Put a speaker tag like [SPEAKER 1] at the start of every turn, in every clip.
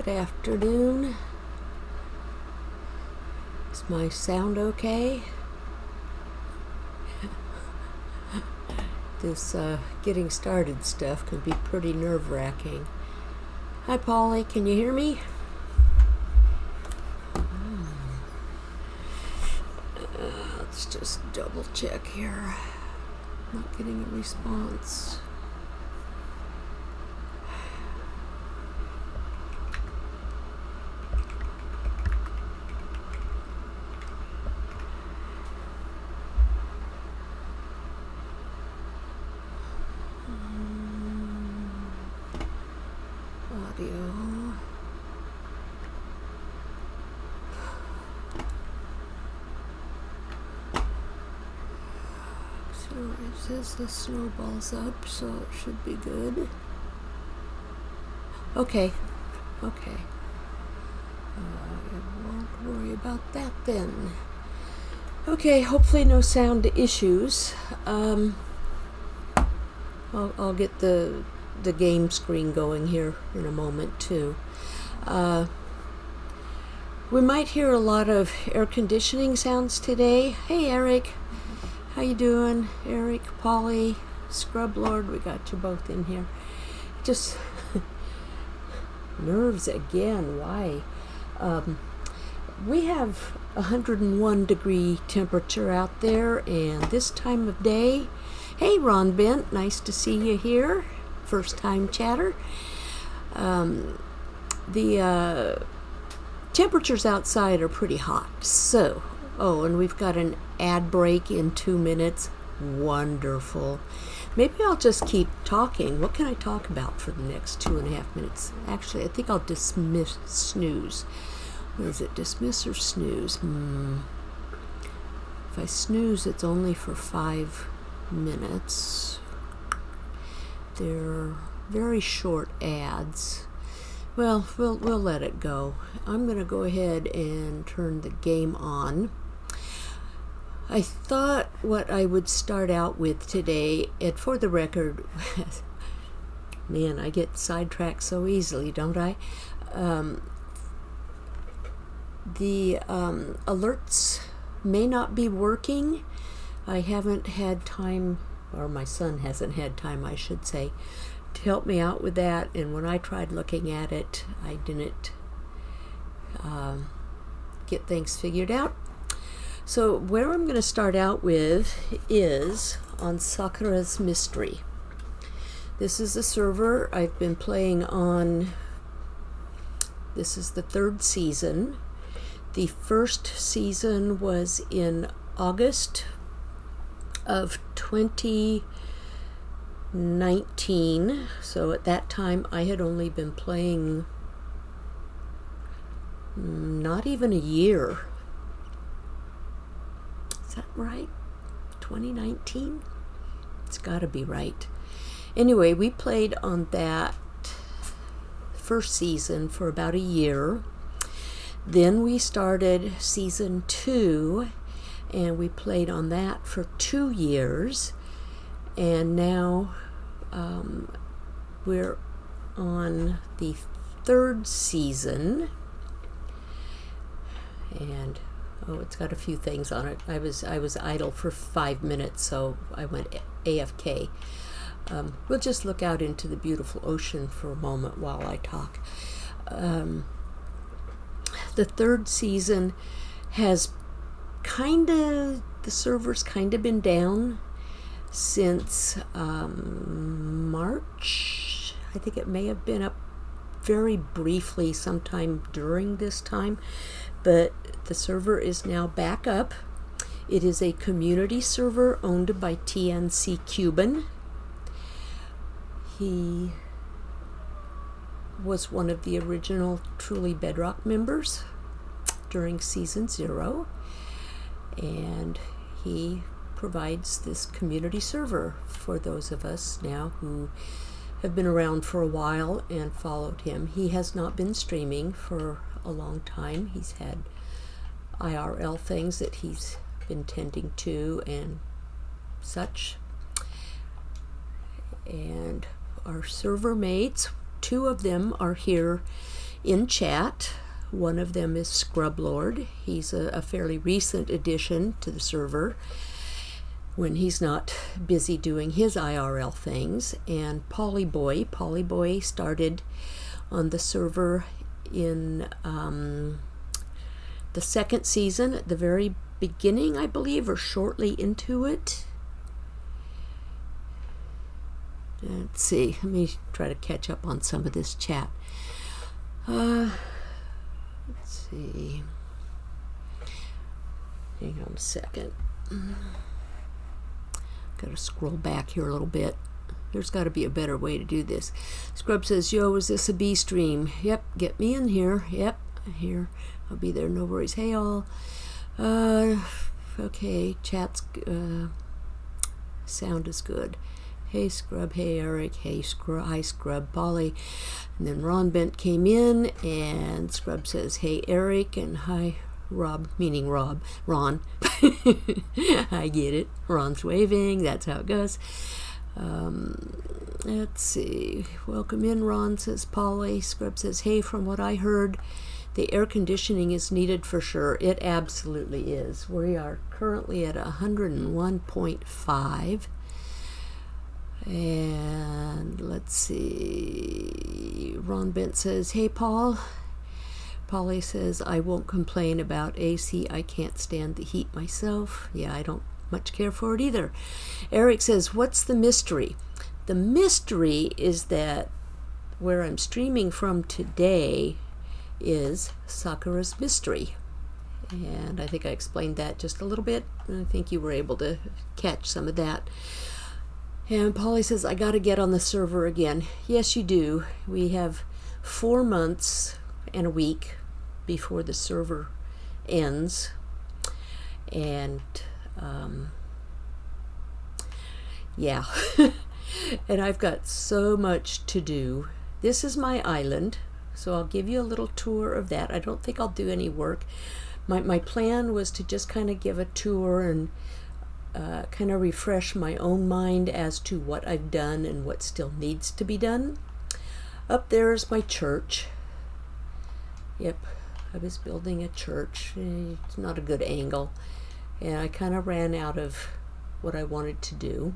[SPEAKER 1] Good afternoon. Is my sound okay? This getting started stuff can be pretty nerve-wracking. Hi, Polly. Can you hear me? Let's just double check here. Not getting a response. Audio. So it says the snowball's up, so it should be good. Okay. I won't worry about that then. Okay, hopefully no sound issues. I'll get the game screen going here in a moment too. We might hear a lot of air conditioning sounds today. Hey Eric, how you doing? Eric, Polly, Scrub Lord, we got you both in here. Just nerves again. Why? We have 101 degree temperature out there, and this time of day. Hey Ron Bent, nice to see you here. First time chatter. The temperatures outside are pretty hot. So, and we've got an ad break in 2 minutes. Wonderful. Maybe I'll just keep talking. What can I talk about for the next 2.5 minutes? Actually, I think I'll snooze. What is it, dismiss or snooze? If I snooze, it's only for 5 minutes. They're very short ads. Well, we'll let it go. I'm going to go ahead and turn the game on. I thought what I would start out with today, and for the record, man, I get sidetracked so easily, don't I? The alerts may not be working. I haven't had time, or my son hasn't had time, I should say, to help me out with that. And when I tried looking at it, I didn't get things figured out. So where I'm going to start out with is on Sakura's Mystery. This is a server I've been playing on. This is the 3rd season. The first season was in August of 2019. So at that time I had only been playing not even a year. Is that right? 2019? It's got to be right. Anyway, we played on that first season for about a year. Then we started season 2, and we played on that for 2 years. And now we're on the 3rd season. And it's got a few things on it. I was idle for 5 minutes, so I went AFK. We'll just look out into the beautiful ocean for a moment while I talk. The 3rd season has the server's kind of been down since March. I think it may have been up very briefly sometime during this time, but the server is now back up. It is a community server owned by TNC Cuban. He was one of the original Truly Bedrock members during season 0, and he provides this community server for those of us now who have been around for a while and followed him. He has not been streaming for a long time. He's had IRL things that he's been tending to and such. And our server mates, 2 of them are here in chat. One of them is Scrub Lord. He's a fairly recent addition to the server when he's not busy doing his IRL things. And Polly Boy started on the server in the second season at the very beginning, I believe, or shortly into it. Let's see, let me try to catch up on some of this chat. Let's see. Hang on a second. Got to scroll back here a little bit. There's got to be a better way to do this. Scrub says, yo, is this a B stream? Yep, get me in here. Yep, here. I'll be there, no worries. Hey, all. Okay, chat's, sound is good. Hey, Scrub. Hey, Eric. Hey, Scrub. Hi, Scrub. Polly. And then Ron Bent came in, and Scrub says, hey, Eric, and hi, Rob, meaning Rob. Ron. I get it. Ron's waving. That's how it goes. Let's see. Welcome in, Ron, says Polly. Scrub says, hey, from what I heard, the air conditioning is needed for sure. It absolutely is. We are currently at 101.5. And let's see. Ron Bent says, hey, Paul. Polly says, I won't complain about AC. I can't stand the heat myself. Yeah, I don't much care for it either. Eric says, what's the mystery? The mystery is that where I'm streaming from today is Sakura's Mystery. And I think I explained that just a little bit. I think you were able to catch some of that. And Polly says, I got to get on the server again. Yes, you do. We have 4 months and a week before the server ends. And, yeah. And I've got so much to do. This is my island, so I'll give you a little tour of that. I don't think I'll do any work. My plan was to just kind of give a tour and kind of refresh my own mind as to what I've done and what still needs to be done. Up there is my church. Yep, I was building a church. It's not a good angle. And I kind of ran out of what I wanted to do.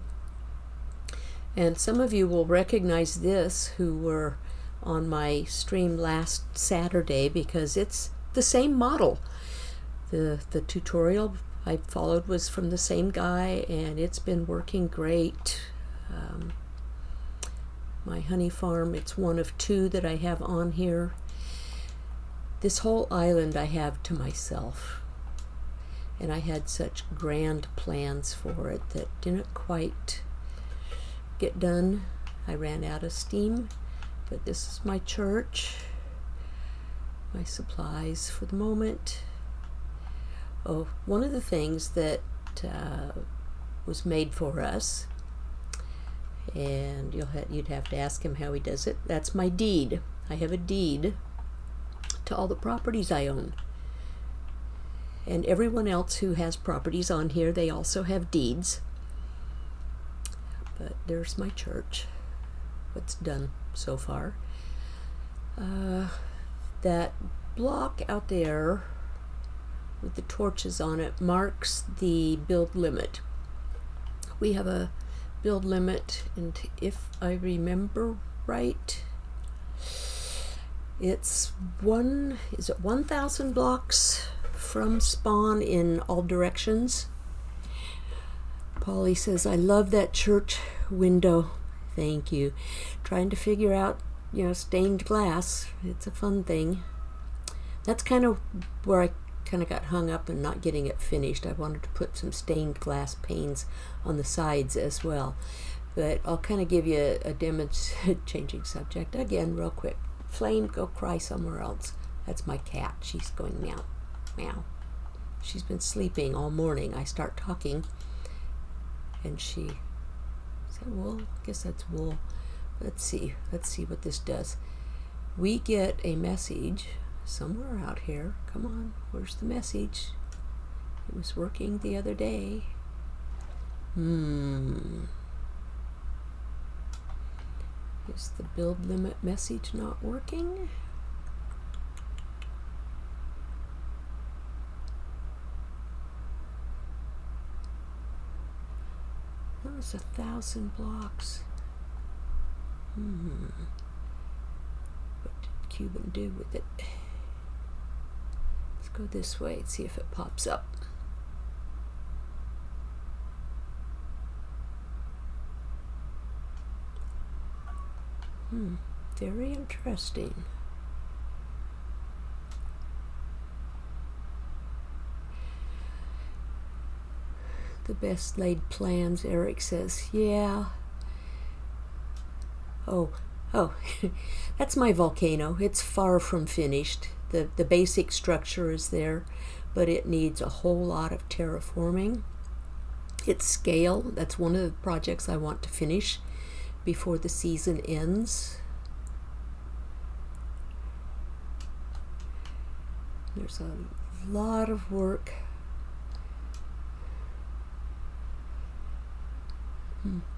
[SPEAKER 1] And some of you will recognize this who were on my stream last Saturday because it's the same model. The tutorial I followed was from the same guy, and it's been working great. My honey farm, it's one of 2 that I have on here. This whole island I have to myself, and I had such grand plans for it that didn't quite get done. I ran out of steam, but this is my church, my supplies for the moment. Oh, one of the things that was made for us, and you'd have to ask him how he does it. That's my deed. I have a deed to all the properties I own. And everyone else who has properties on here, they also have deeds. But there's my church, what's done so far. That block out there with the torches on it marks the build limit. We have a build limit, and if I remember right, it's 1,000 blocks from spawn in all directions. Polly says, I love that church window. Thank you. Trying to figure out, stained glass. It's a fun thing. That's kind of where I kind of got hung up and not getting it finished. I wanted to put some stained glass panes on the sides as well. But I'll kind of give you a changing subject again real quick. Flame, go cry somewhere else. That's my cat. She's going meow, meow. She's been sleeping all morning. I start talking, and is that wool? I guess that's wool. Let's see what this does. We get a message somewhere out here. Come on, where's the message? It was working the other day. Is the build limit message not working? was 1,000 blocks. What did Cuban do with it? Let's go this way and see if it pops up. Very interesting. The best laid plans, Eric says. Yeah. Oh, that's my volcano. It's far from finished. The basic structure is there, but it needs a whole lot of terraforming. Its scale, that's one of the projects I want to finish before the season ends. There's a lot of work.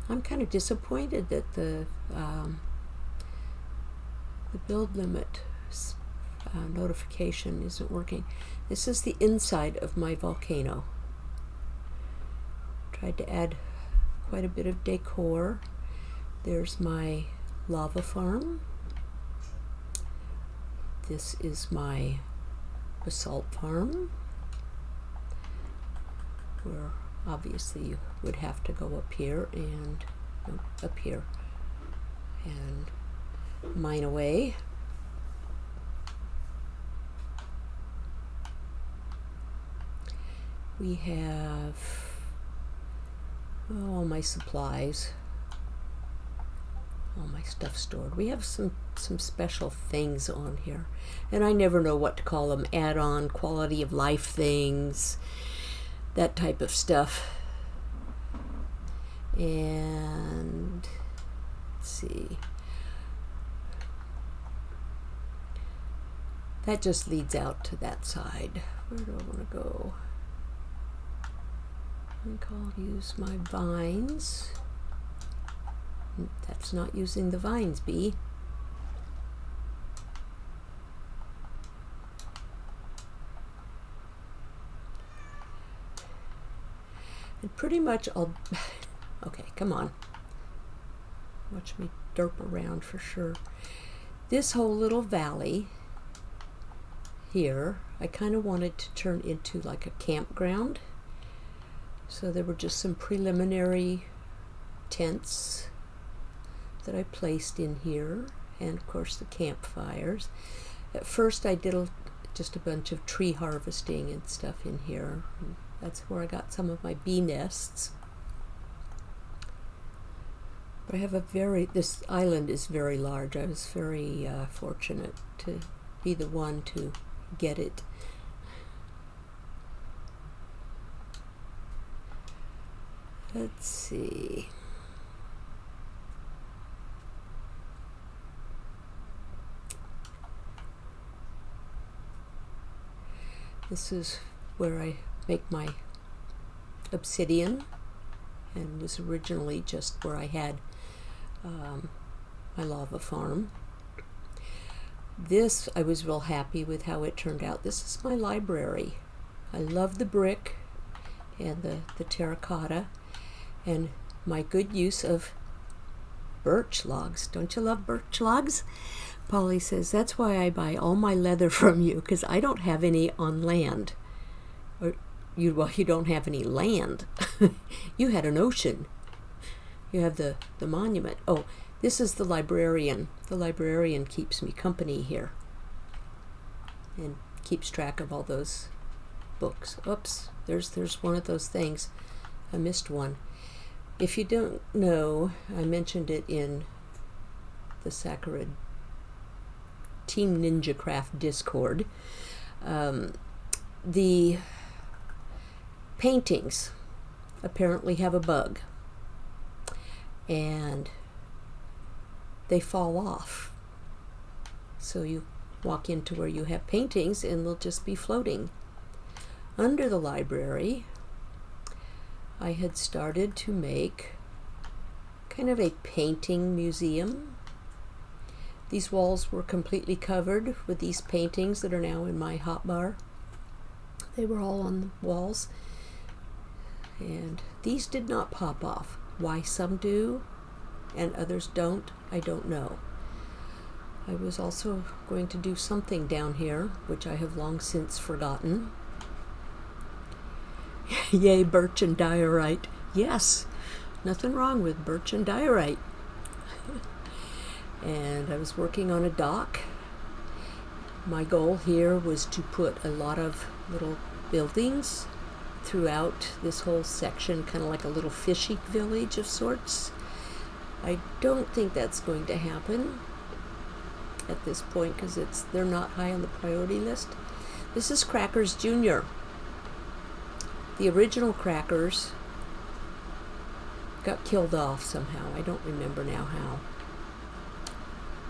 [SPEAKER 1] I'm kind of disappointed that the build limit notification isn't working. This is the inside of my volcano. Tried to add quite a bit of decor. There's my lava farm. This is my basalt farm, where obviously you would have to go up here and mine away. We have all my supplies, all my stuff stored. We have some special things on here, and I never know what to call them. Add-on quality of life things, that type of stuff. And let's see, that just leads out to that side. Where do I want to go? I think I'll use my vines. That's not using the vines, Bee. And pretty much I'll... Okay, come on. Watch me derp around for sure. This whole little valley here, I kind of wanted to turn into like a campground. So there were just some preliminary tents that I placed in here, and of course the campfires. At first I did just a bunch of tree harvesting and stuff in here. That's where I got some of my bee nests. But I have this island is very large. I was very fortunate to be the one to get it. Let's see. This is where I make my obsidian, and was originally just where I had my lava farm. This, I was real happy with how it turned out. This is my library. I love the brick and the terracotta, and my good use of birch logs. Don't you love birch logs? Polly says, that's why I buy all my leather from you, because I don't have any on land. Or you don't have any land. You had an ocean. You have the monument. Oh, this is the librarian. The librarian keeps me company here and keeps track of all those books. Oops, there's one of those things. I missed one. If you don't know, I mentioned it in the Sakura Team Ninja Craft Discord. The paintings apparently have a bug, and they fall off. So you walk into where you have paintings and they'll just be floating. Under the library, I had started to make kind of a painting museum. These walls were completely covered with these paintings that are now in my hotbar. They were all on the walls, and these did not pop off. Why some do and others don't, I don't know. I was also going to do something down here, which I have long since forgotten. Yay, birch and diorite. Yes, nothing wrong with birch and diorite. And I was working on a dock. My goal here was to put a lot of little buildings throughout this whole section, kind of like a little fishing village of sorts. I don't think that's going to happen at this point because they're not high on the priority list. This is Crackers Jr. The original Crackers got killed off somehow. I don't remember now how.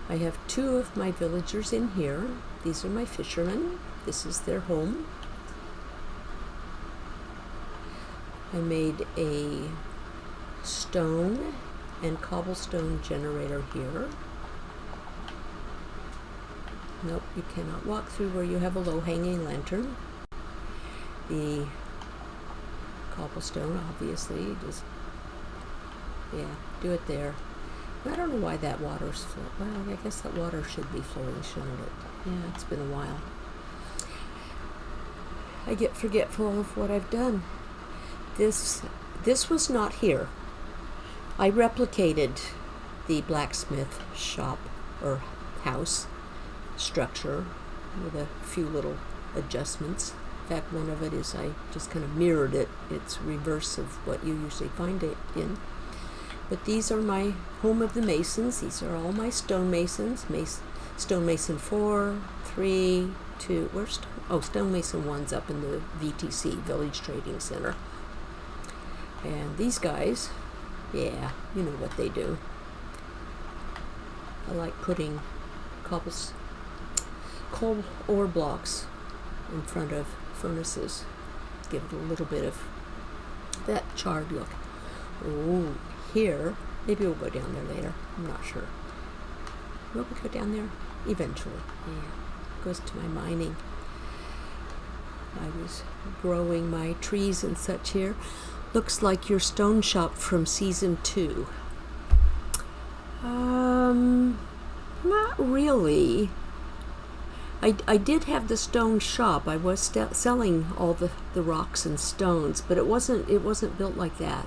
[SPEAKER 1] I have 2 of my villagers in here. These are my fishermen. This is their home. I made a stone and cobblestone generator here. Nope, you cannot walk through where you have a low-hanging lantern. The cobblestone, obviously, just, yeah, do it there. I don't know why that water's flowing. Well, I guess that water should be flowing, shouldn't it? Yeah, it's been a while. I get forgetful of what I've done. This was not here. I replicated the blacksmith shop or house structure with a few little adjustments. In fact, one of it is I just kind of mirrored it. It's reverse of what you usually find it in. But these are my home of the masons. These are all my stonemasons. Stonemason 4, 3, 2. Where's stonemason 1's up in the VTC, Village Trading Center. And these guys, yeah, you know what they do. I like putting coal ore blocks in front of furnaces. Give it a little bit of that charred look. Oh, here, maybe we'll go down there later. I'm not sure. Will we go down there? Eventually. Yeah, goes to my mining. I was growing my trees and such here. Looks like your stone shop from season 2. Not really. I did have the stone shop. I was selling all the rocks and stones, but it wasn't built like that.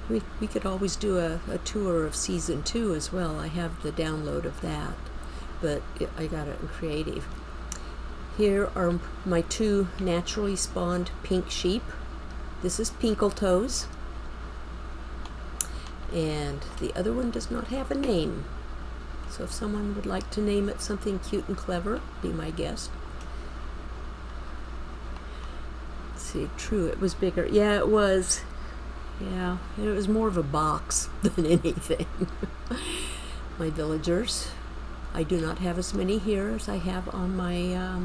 [SPEAKER 1] We could always do a tour of season 2 as well. I have the download of that, but I got it in creative. Here are my 2 naturally spawned pink sheep. This is Pinkletoes. And the other one does not have a name. So if someone would like to name it something cute and clever, be my guest. Let's see, true, it was bigger. Yeah, it was. Yeah, it was more of a box than anything. My villagers. I do not have as many here as I have on my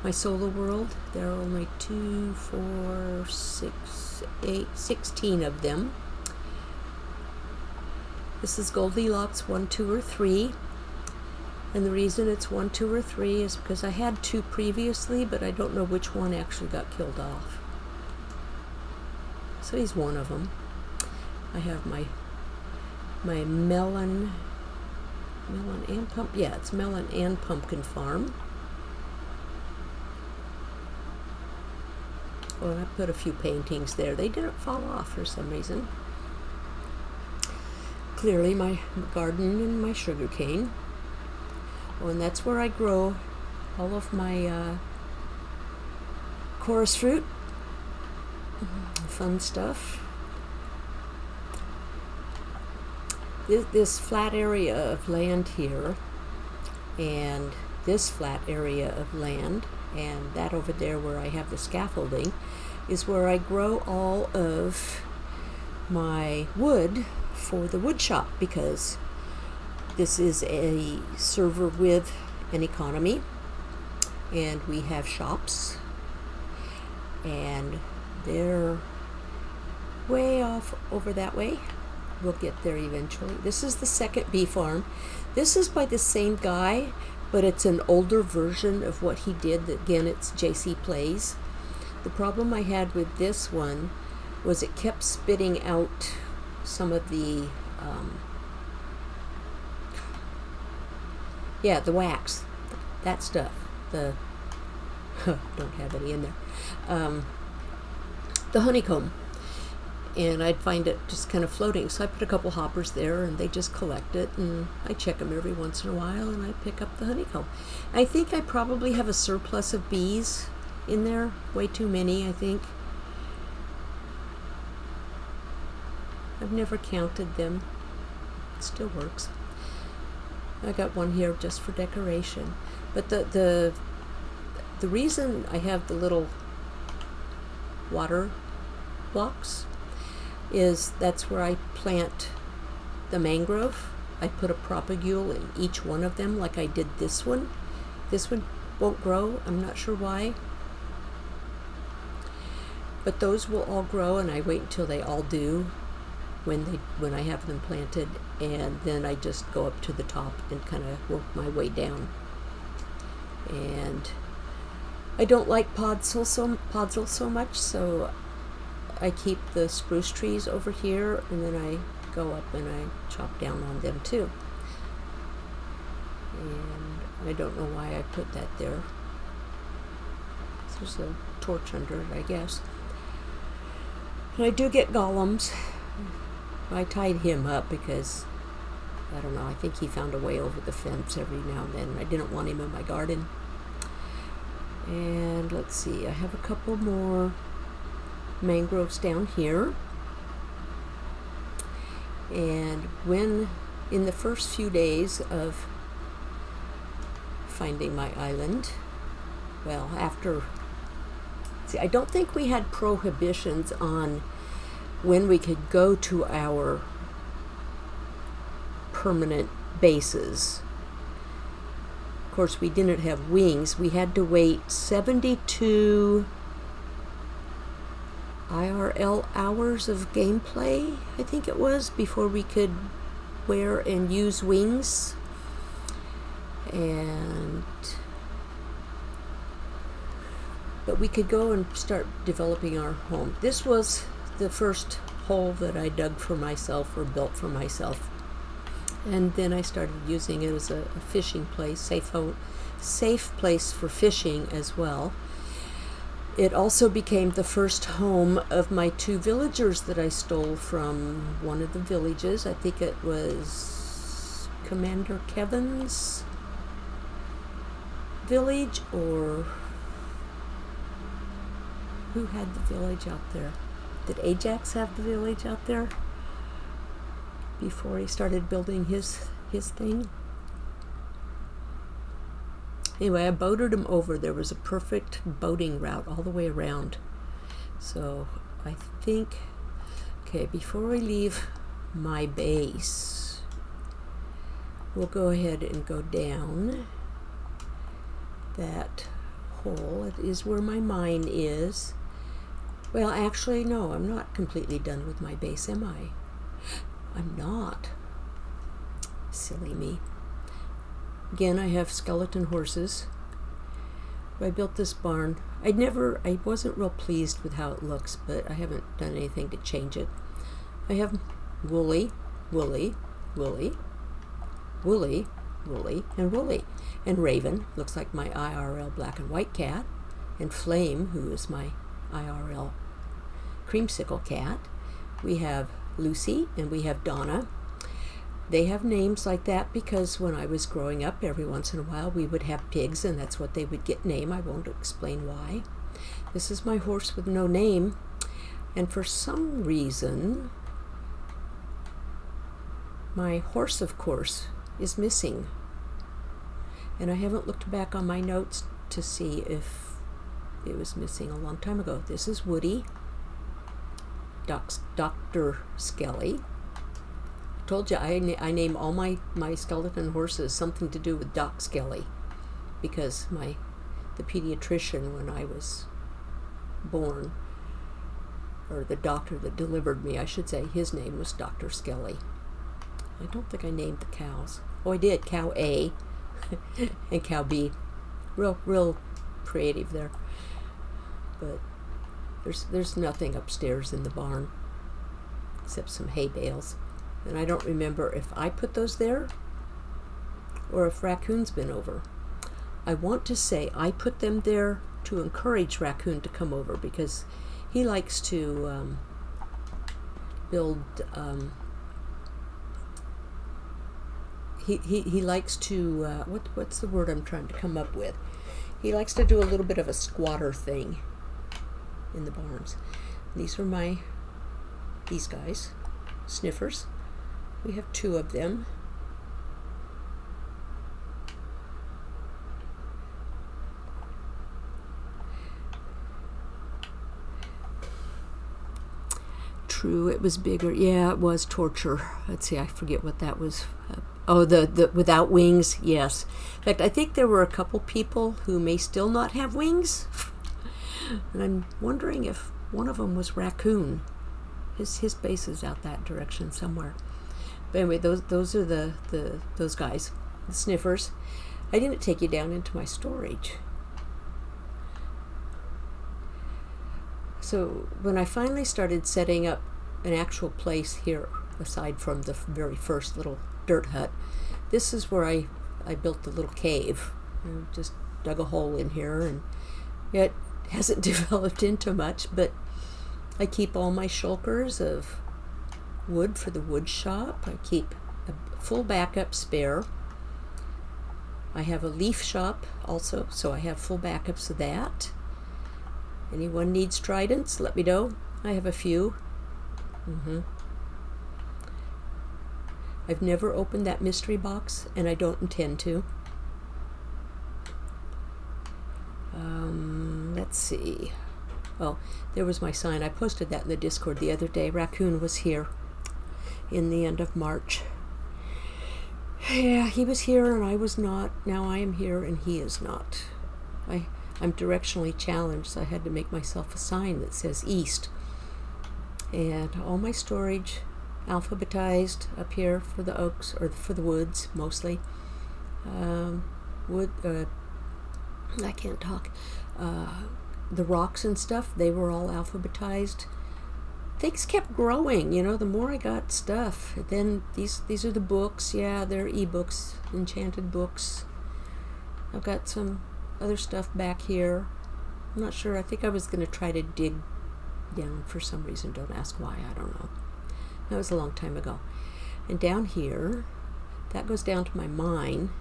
[SPEAKER 1] my solo world. There are only 2, 4, 6, 8, 16 of them. This is Goldilocks 1, 2, or 3. And the reason it's 1, 2, or 3 is because I had 2 previously, but I don't know which one actually got killed off. So he's one of them. I have my melon and pumpkin. Yeah, it's melon and pumpkin farm. Well, I put a few paintings there. They didn't fall off for some reason. Clearly my garden and my sugar cane. Oh, and that's where I grow all of my chorus fruit. Fun stuff. This flat area of land here, and this flat area of land, and that over there where I have the scaffolding, is where I grow all of my wood for the wood shop, because this is a server with an economy, and we have shops, and they're way off over that way. We'll get there eventually. This is the second bee farm. This is by the same guy, but it's an older version of what he did. Again, it's JC Plays. The problem I had with this one was it kept spitting out some of the the wax, that stuff. The don't have any in there. The honeycomb, and I'd find it just kind of floating. So I put a couple hoppers there, and they just collect it, and I check them every once in a while, and I pick up the honeycomb. I think I probably have a surplus of bees in there, way too many, I think. I've never counted them. It still works. I got one here just for decoration. But the reason I have the little water blocks is that's where I plant the mangrove. I put a propagule in each one of them, like I did this one. This one won't grow. I'm not sure why. But those will all grow, and I wait until they all do when I have them planted, and then I just go up to the top and kind of work my way down. And I don't like podzol so much, so I keep the spruce trees over here, and then I go up and I chop down on them too. And I don't know why I put that there. There's a torch under it, I guess. And I do get golems. I tied him up because, I don't know, I think he found a way over the fence every now and then. I didn't want him in my garden. And let's see, I have a couple more mangroves down here. And when, in the first few days of finding my island, well, after, see, I don't think we had prohibitions on when we could go to our permanent bases. Of course, we didn't have wings. We had to wait 72 IRL hours of gameplay, I think it was, before we could wear and use wings. But we could go and start developing our home. This was the first hole that I dug for myself or built for myself. And then I started using it as a fishing place, safe place for fishing as well. It also became the first home of my 2 villagers that I stole from one of the villages. I think it was Commander Kevin's village, or who had the village out there? Did Ajax have the village out there before he started building his thing? Anyway, I boated him over. There was a perfect boating route all the way around. So I think, okay, before we leave my base, we'll go ahead and go down that hole. It is where my mine is. Well, actually, no, I'm not completely done with my base, am I? I'm not. Silly me. Again, I have skeleton horses. I built this barn. I wasn't real pleased with how it looks, but I haven't done anything to change it. I have Woolly, Woolly, Woolly, Woolly, Woolly, and Woolly. And Raven, looks like my IRL black and white cat. And Flame, who is my IRL creamsicle cat. We have Lucy and we have Donna. They have names like that because when I was growing up, every once in a while we would have pigs, and that's what they would get named. I won't explain why. This is my horse with no name, and for some reason my horse, of course, is missing. And I haven't looked back on my notes to see if it was missing a long time ago. This is Woody, Dr. Skelly. I told you I name all my skeleton horses something to do with Doc Skelly, because the pediatrician when I was born, or the doctor that delivered me, I should say, his name was Dr. Skelly. I don't think I named the cows. Oh, I did. Cow A and Cow B. Real creative there. But There's nothing upstairs in the barn except some hay bales. And I don't remember if I put those there or if Raccoon's been over. I want to say I put them there to encourage Raccoon to come over because he likes to build. He likes to what's the word I'm trying to come up with? He likes to do a little bit of a squatter thing in the barns. These are these guys, sniffers. We have 2 of them. True, it was bigger. Yeah, it was torture. Let's see, I forget what that was. Oh, the without wings, yes. In fact, I think there were a couple people who may still not have wings. And I'm wondering if one of them was Raccoon. His base is out that direction somewhere. But anyway, those are those guys, the sniffers. I didn't take you down into my storage. So when I finally started setting up an actual place here, aside from the very first little dirt hut, this is where I built the little cave. I just dug a hole in here, and it hasn't developed into much, but I keep all my shulkers of wood for the wood shop. I keep a full backup spare. I have a leaf shop also, so I have full backups of that. Anyone needs tridents, let me know. I have a few. I've never opened that mystery box, and I don't intend to. Let's see. Oh, there was my sign. I posted that in the Discord the other day. Raccoon was here in the end of March. Yeah, he was here and I was not. Now I am here and he is not. I'm directionally challenged, so I had to make myself a sign that says east. And all my storage alphabetized up here for the oaks, or for the woods mostly. I can't talk. The rocks and stuff, they were all alphabetized. Things kept growing, the more I got stuff. Then these are the books. Yeah, they're ebooks, enchanted books. I've got some other stuff back here. I'm not sure. I think I was going to try to dig down for some reason. Don't ask why. I don't know. That was a long time ago. And down here, that goes down to my mine.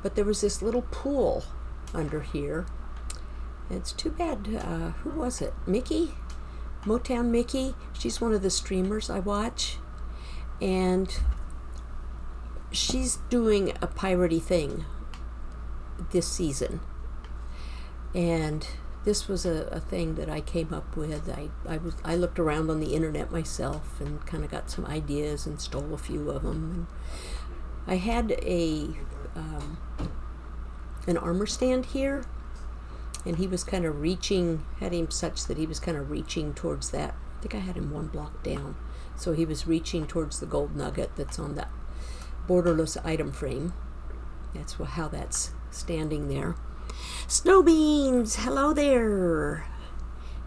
[SPEAKER 1] But there was this little pool under here. It's too bad. Who was it? Mickey? Motown Mickey. She's one of the streamers I watch. And she's doing a piratey thing this season. And this was a thing that I came up with. I looked around on the internet myself and kind of got some ideas and stole a few of them. And I had an armor stand here, and he was kind of had him such that he was kind of reaching towards that. I think I had him 1 block down. So he was reaching towards the gold nugget that's on that borderless item frame. That's how that's standing there. Snow Beans, hello there.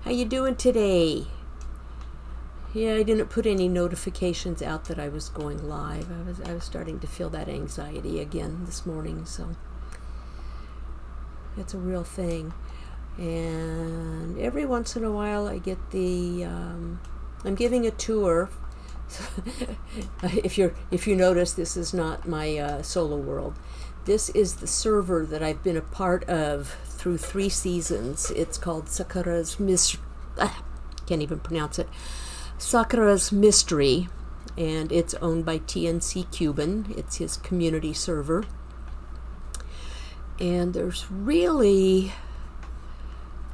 [SPEAKER 1] How you doing today? Yeah, I didn't put any notifications out that I was going live. I was starting to feel that anxiety again this morning, so it's a real thing. And every once in a while I get I'm giving a tour. If you notice, this is not my solo world. This is the server that I've been a part of through 3 seasons. It's called Sakura's can't even pronounce it. Sakura's Mystery, and it's owned by TNC Cuban. It's his community server. And there's really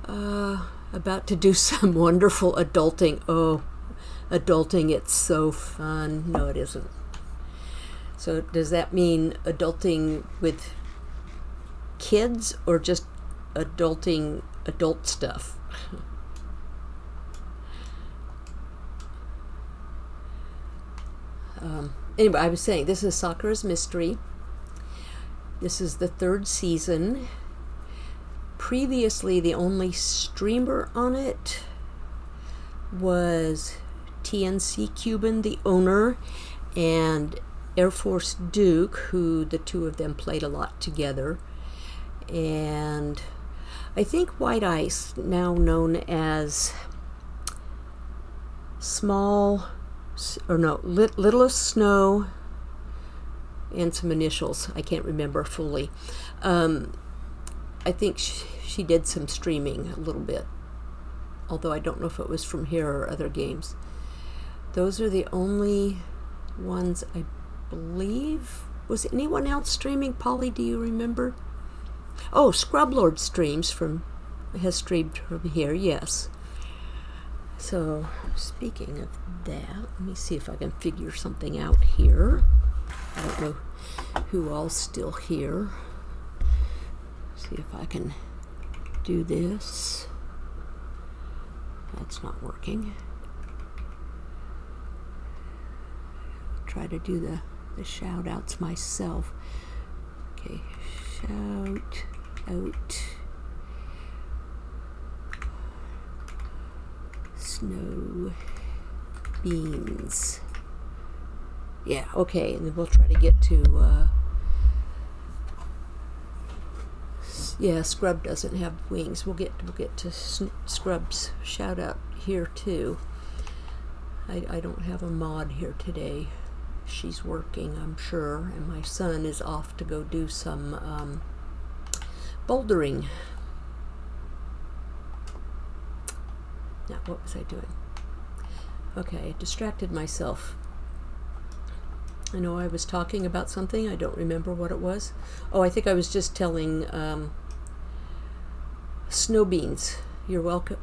[SPEAKER 1] about to do some wonderful adulting. Oh, adulting, it's so fun. No, it isn't. So does that mean adulting with kids or just adulting adult stuff? Anyway, I was saying, this is Sakura's Mystery. This is the 3rd season. Previously, the only streamer on it was TNC Cuban, the owner, and Air Force Duke, who the two of them played a lot together. And I think White Ice, now known as Littlest Snow, and some initials, I can't remember fully. I think she did some streaming a little bit, although I don't know if it was from here or other games. Those are the only ones I believe. Was anyone else streaming? Polly, do you remember? Oh, Scrublord has streamed from here, yes. So, speaking of that, let me see if I can figure something out here. I don't know who all's still here. See if I can do this. That's not working. Try to do the shout outs myself. Okay, shout out snow beans. Yeah, okay, and then we'll try to get to Scrub doesn't have wings. We'll get to Scrub's shout out here too. I don't have a mod here today. She's working, I'm sure, and my son is off to go do some bouldering. Now, what was I doing? Okay, I distracted myself. I know I was talking about something. I don't remember what it was. Oh, I think I was just telling Snow Beans. You're welcome.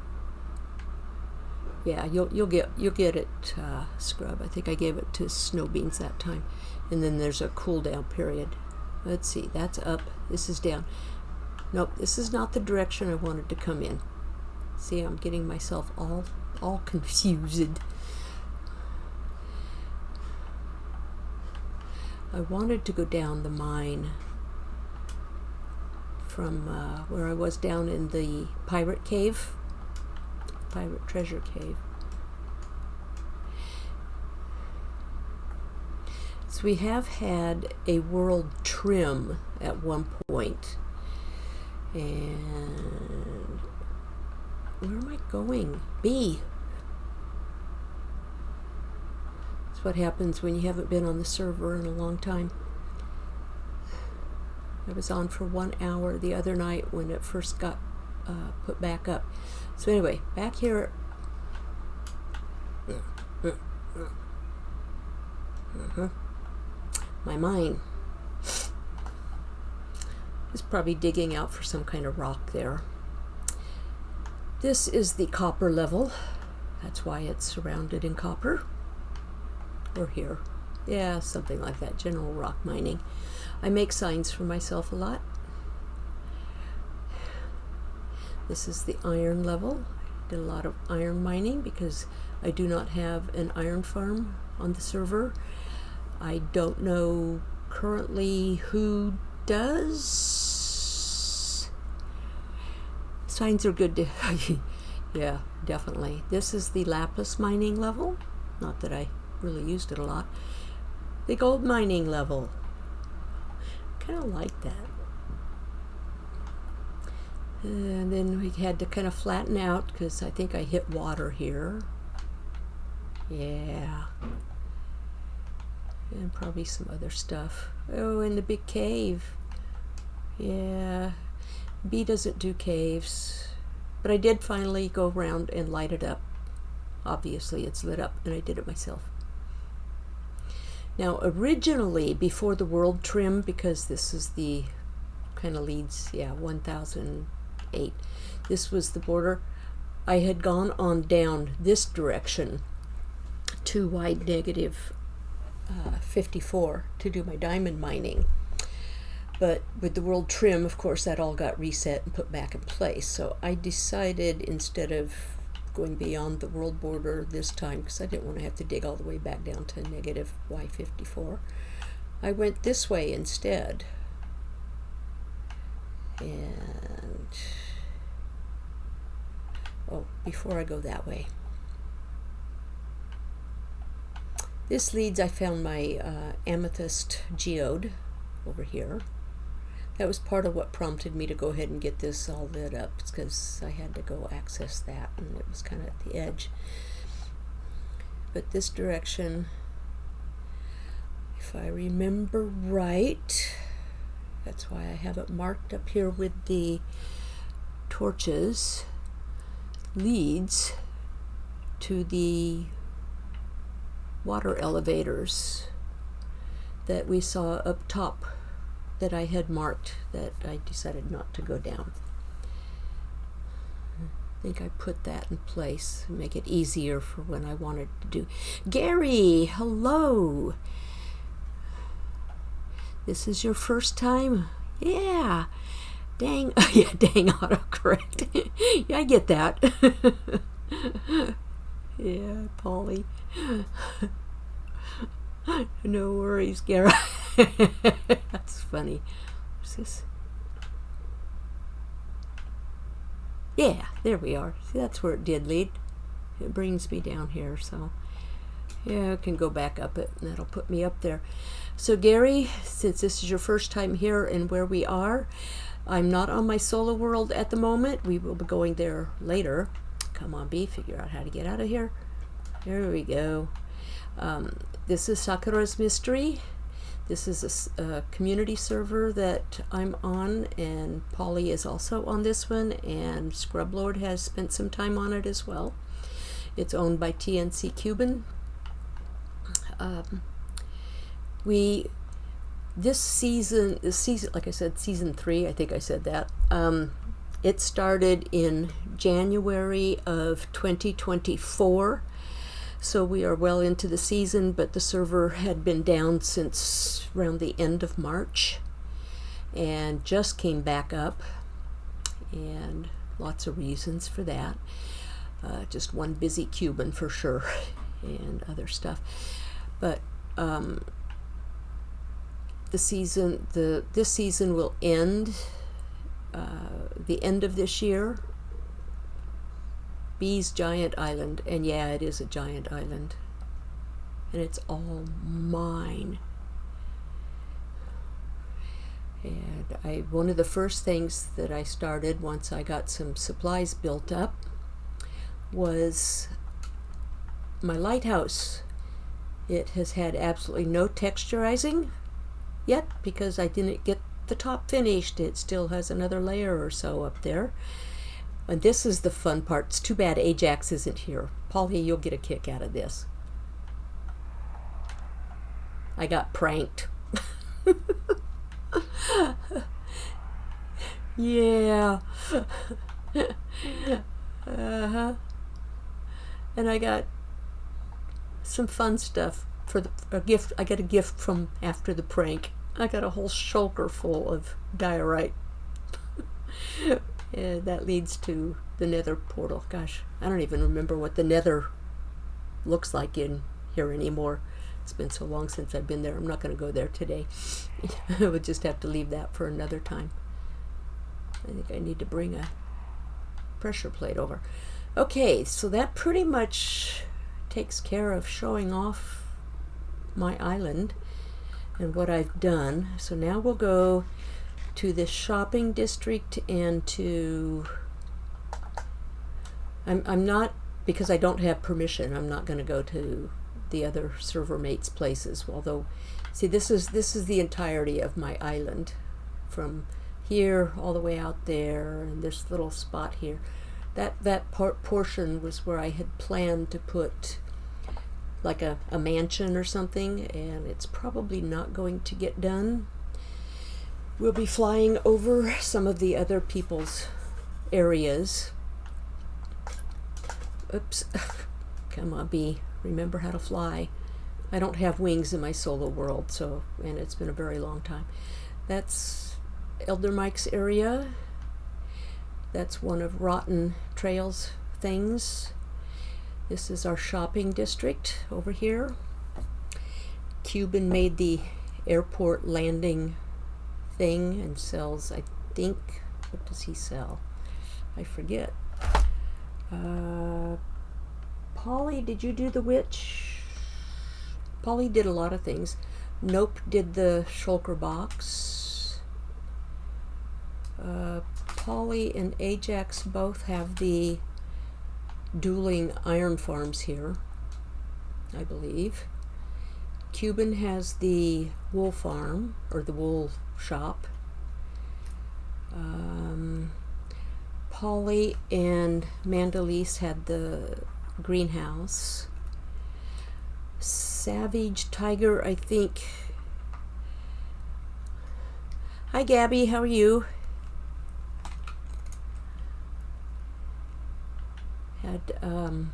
[SPEAKER 1] Yeah, you'll get it, Scrub. I think I gave it to Snow Beans that time. And then there's a cooldown period. Let's see, that's up. This is down. Nope, this is not the direction I wanted to come in. See, I'm getting myself all confused. I wanted to go down the mine from where I was down in the pirate treasure cave. So we have had a world trim at one point. And where am I going? B. That's what happens when you haven't been on the server in a long time. I was on for 1 hour the other night when it first got put back up. So anyway, back here. My mine is probably digging out for some kind of rock there. This is the copper level. That's why it's surrounded in copper. Or here. Yeah, something like that. General rock mining. I make signs for myself a lot. This is the iron level. I did a lot of iron mining because I do not have an iron farm on the server. I don't know currently who does. Signs are good to yeah, definitely. This is the lapis mining level. Not that I really used it a lot. The gold mining level. Kind of like that. And then we had to kind of flatten out because I think I hit water here. Yeah. And probably some other stuff. Oh, and the big cave. Yeah. B doesn't do caves. But I did finally go around and light it up. Obviously it's lit up and I did it myself. Now originally, before the world trim, because this is the kind of leads, 1008. This was the border. I had gone on down this direction to wide negative 54 to do my diamond mining. But with the world trim, of course, that all got reset and put back in place. So I decided, instead of going beyond the world border this time, because I didn't want to have to dig all the way back down to negative Y54, I went this way instead. And, oh, before I go that way, This leads, I found my amethyst geode over here. That was part of what prompted me to go ahead and get this all lit up, because I had to go access that, and it was kind of at the edge. But this direction, if I remember right, that's why I have it marked up here with the torches, leads to the water elevators that we saw up top that I had marked that I decided not to go down. I think I put that in place to make it easier for when I wanted to do. Gary, hello. This is your first time? Yeah. Dang. Yeah, dang autocorrect. Yeah, I get that. Yeah, Polly. No worries, Gary. That's funny. What's this? Yeah, there we are. See, that's where it did lead. It brings me down here, so yeah, I can go back up it, and that'll put me up there. So Gary, since this is your first time here and where we are, I'm not on my solo world at the moment. We will be going there later. Come on, B, figure out how to get out of here. There we go. This is Sakura's Mystery. This is a community server that I'm on, and Polly is also on this one, and Scrublord has spent some time on it as well. It's owned by TNC Cuban. This season, like I said, season 3, I think I said that. It started in January of 2024. So we are well into the season, but the server had been down since around the end of March and just came back up, and lots of reasons for that. Just one busy Cuban for sure, and other stuff. But this season will end the end of this year. B's Giant Island, and yeah, it is a giant island, and it's all mine. And one of the first things that I started once I got some supplies built up was my lighthouse. It has had absolutely no texturizing yet because I didn't get the top finished. It still has another layer or so up there. And this is the fun part. It's too bad Ajax isn't here. Polly, you'll get a kick out of this. I got pranked. Yeah. Uh-huh. And I got some fun stuff for a gift. I got a gift from after the prank. I got a whole shulker full of diorite. That leads to the nether portal. Gosh, I don't even remember what the nether looks like in here anymore. It's been so long since I've been there. I'm not going to go there today. I would just have to leave that for another time. I think I need to bring a pressure plate over. Okay, so that pretty much takes care of showing off my island and what I've done. So now we'll go to the shopping district and to I'm not, because I don't have permission, I'm not going to go to the other server mates' places. Although, see, this is the entirety of my island, from here all the way out there, and this little spot here. That portion was where I had planned to put like a mansion or something, and it's probably not going to get done. We'll be flying over some of the other people's areas. Oops. Come on, Bee. Remember how to fly. I don't have wings in my solo world, so, and it's been a very long time. That's Elder Mike's area. That's one of Rotten Trail's things. This is our shopping district over here. Cuban made the airport landing thing and sells, I think, what does he sell? I forget. Polly, did you do the witch? Polly did a lot of things. Nope did the shulker box. Polly and Ajax both have the dueling iron farms here, I believe. Cuban has the wool farm, or the wool shop. Polly and Mandalise had the greenhouse. Savage Tiger, I think. Hi Gabby, how are you? Had the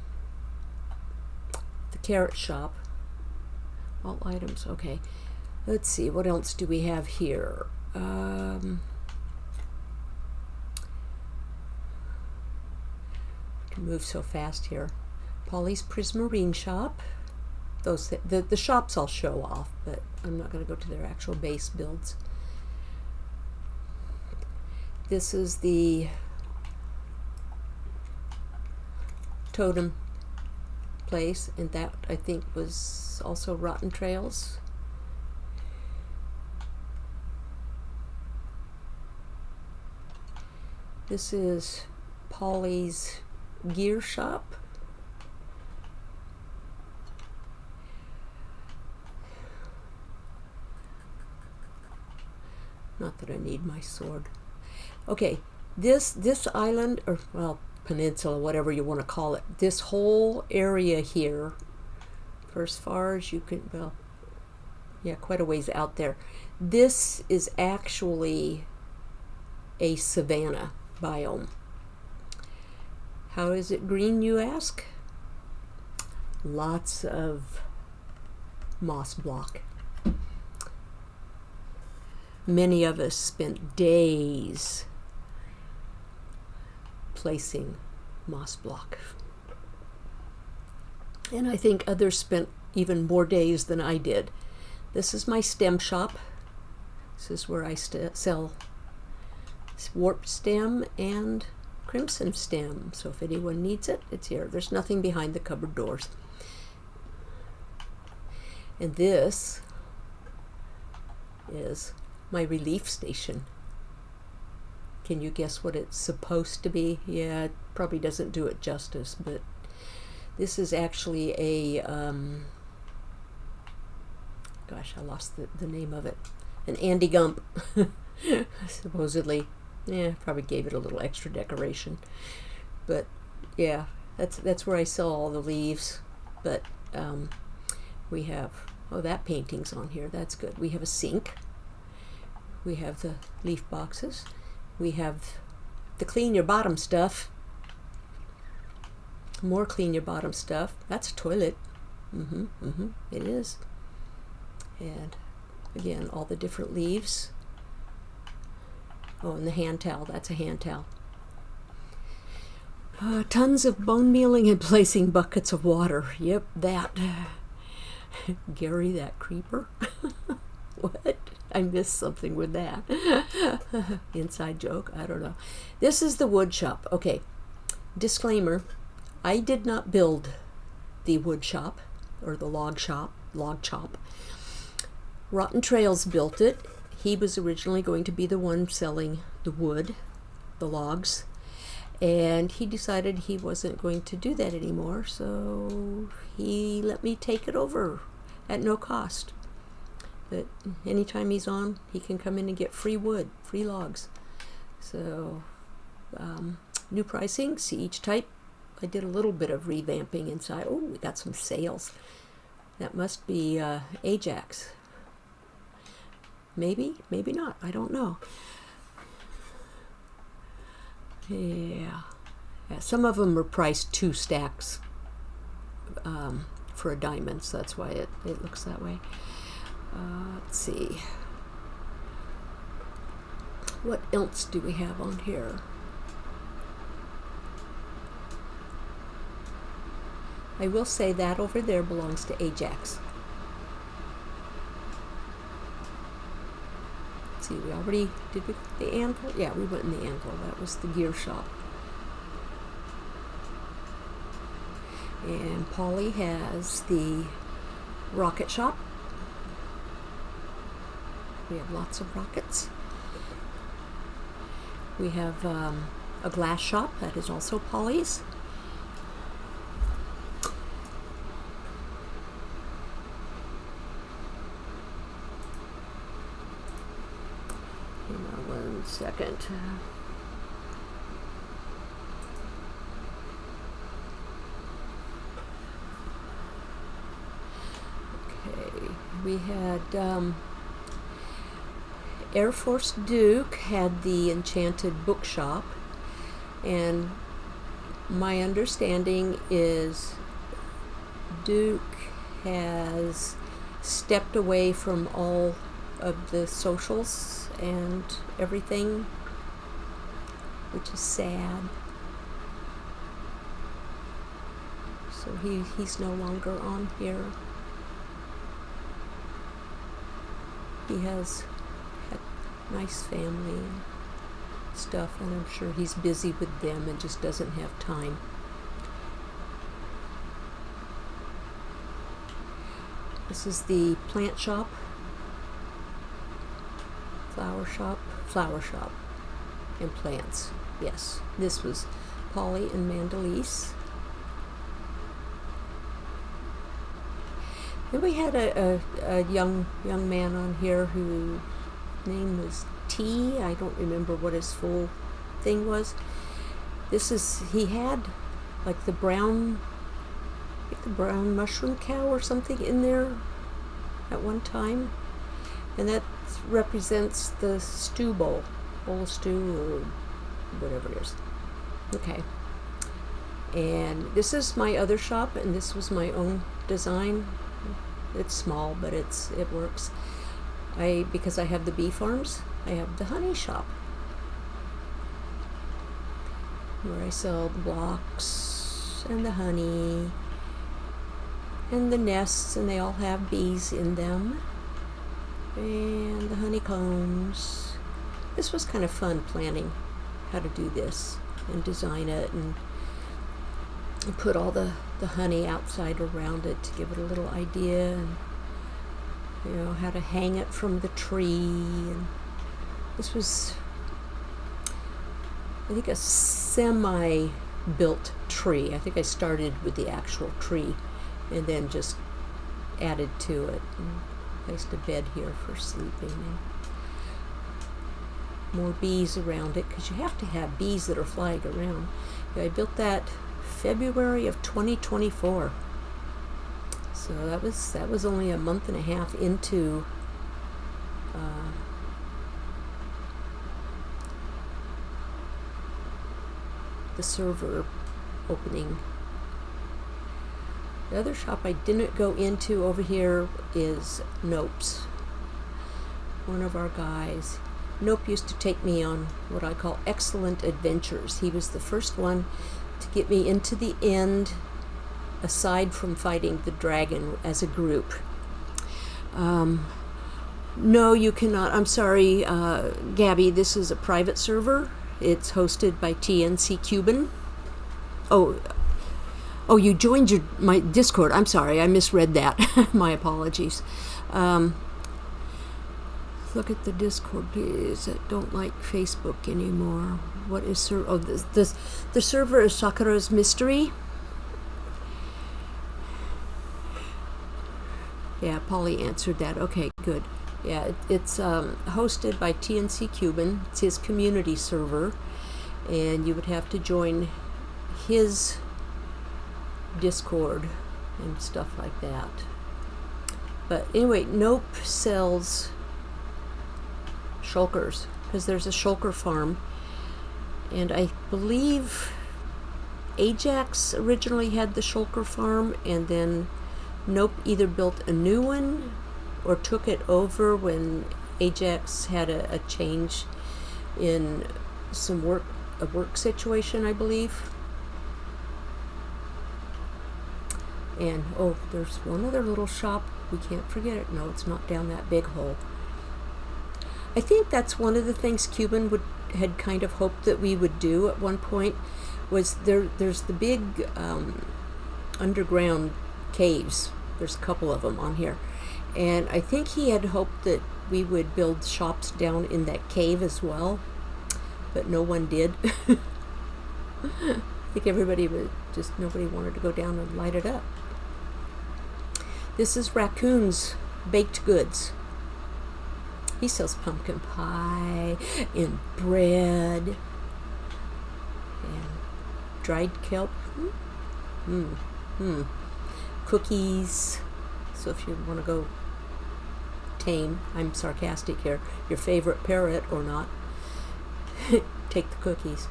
[SPEAKER 1] carrot shop. All items, okay. Let's see, what else do we have here? Can move so fast here. Polly's Prismarine shop. Those the shops I'll show off, but I'm not going to go to their actual base builds. This is the totem place, and that I think was also Rotten Trails. This is Polly's gear shop. Not that I need my sword. Okay, this island, or well, peninsula, whatever you want to call it, this whole area here, for as far as you can, well, yeah, quite a ways out there, this is actually a savanna biome. How is it green, you ask? Lots of moss block. Many of us spent days placing moss block. And I think others spent even more days than I did. This is my stem shop. This is where I sell warp stem and crimson stem. So if anyone needs it, it's here. There's nothing behind the cupboard doors. And this is my relief station. Can you guess what it's supposed to be? Yeah, it probably doesn't do it justice, but this is actually a, gosh, I lost the name of it. An Andy Gump, supposedly. Yeah, probably gave it a little extra decoration. But yeah, that's where I sell all the leaves. But we have, oh, that painting's on here. That's good. We have a sink. We have the leaf boxes. We have the clean your bottom stuff. More clean your bottom stuff. That's a toilet. It is. And again, all the different leaves. Oh, and the hand towel. That's a hand towel. Tons of bone mealing and placing buckets of water. Yep, that. Gary, that creeper. What? I missed something with that. Inside joke, I don't know. This is the wood shop. Okay, disclaimer, I did not build the wood shop or the log chop. Rotten Trails built it. He was originally going to be the one selling the wood, the logs, and he decided he wasn't going to do that anymore, so he let me take it over at no cost. But anytime he's on, he can come in and get free wood, free logs. So, new pricing, see each type. I did a little bit of revamping inside. Oh, we got some sales. That must be Ajax. Maybe, maybe not. I don't know. Yeah. Some of them are priced 2 stacks for a diamond, so that's why it looks that way. Let's see. What else do we have on here? I will say that over there belongs to Ajax. Let's see, did we go to the anvil? Yeah, we went in the anvil. That was the gear shop. And Polly has the rocket shop. We have lots of rockets. We have a glass shop that is also Polly's. Hang on 1 second. Okay, we had Air Force Duke had the Enchanted Bookshop, and my understanding is Duke has stepped away from all of the socials and everything, which is sad. So he's no longer on here. He has had nice family and stuff, and I'm sure he's busy with them and just doesn't have time. This is the plant shop, flower shop, and plants. Yes, this was Polly and Mandalise. Then we had a young man on here whose name was T. I don't remember what his full thing was. He had like the brown mushroom cow or something in there at one time, and that represents the stew bowl of stew or whatever it is. Okay, and this is my other shop, and this was my own design. It's small, but it works. Because I have the bee farms, I have the honey shop, where I sell the blocks and the honey and the nests, and they all have bees in them, and the honeycombs. This was kind of fun planning how to do this and design it and put all the honey outside around it to give it a little idea, and how to hang it from the tree. And this was, I think, a semi-built tree. I think I started with the actual tree and then just added to it and placed a bed here for sleeping, and more bees around it, because you have to have bees that are flying around. I built that February of 2024. So that was only a month and a half into the server opening. The other shop I didn't go into over here is Nope's. One of our guys. Nope used to take me on what I call excellent adventures. He was the first one to get me into the end, aside from fighting the dragon as a group. No, you cannot. I'm sorry, Gabby, this is a private server. It's hosted by TNC Cuban. Oh, you joined my Discord. I'm sorry, I misread that. My apologies. Look at the Discord, please. I don't like Facebook anymore. What is the server is Sakura's Mystery. Yeah, Polly answered that. Okay, good. Yeah, it's hosted by TNC Cuban. It's his community server, and you would have to join his Discord and stuff like that. But anyway, Nope sells shulkers, because there's a shulker farm, and I believe Ajax originally had the shulker farm, and then Nope either built a new one or took it over when Ajax had a change in a work situation, I believe. And there's one other little shop, we can't forget it. No, it's not down that big hole. I think that's one of the things Cuban had kind of hoped that we would do at one point, was there's the big underground caves There's a couple of them on here. And I think he had hoped that we would build shops down in that cave as well, but no one did. I think everybody was just, nobody wanted to go down and light it up. This is Raccoon's baked goods. He sells pumpkin pie and bread and dried kelp, cookies. So if you want to go tame, I'm sarcastic here, your favorite parrot or not, take the cookies.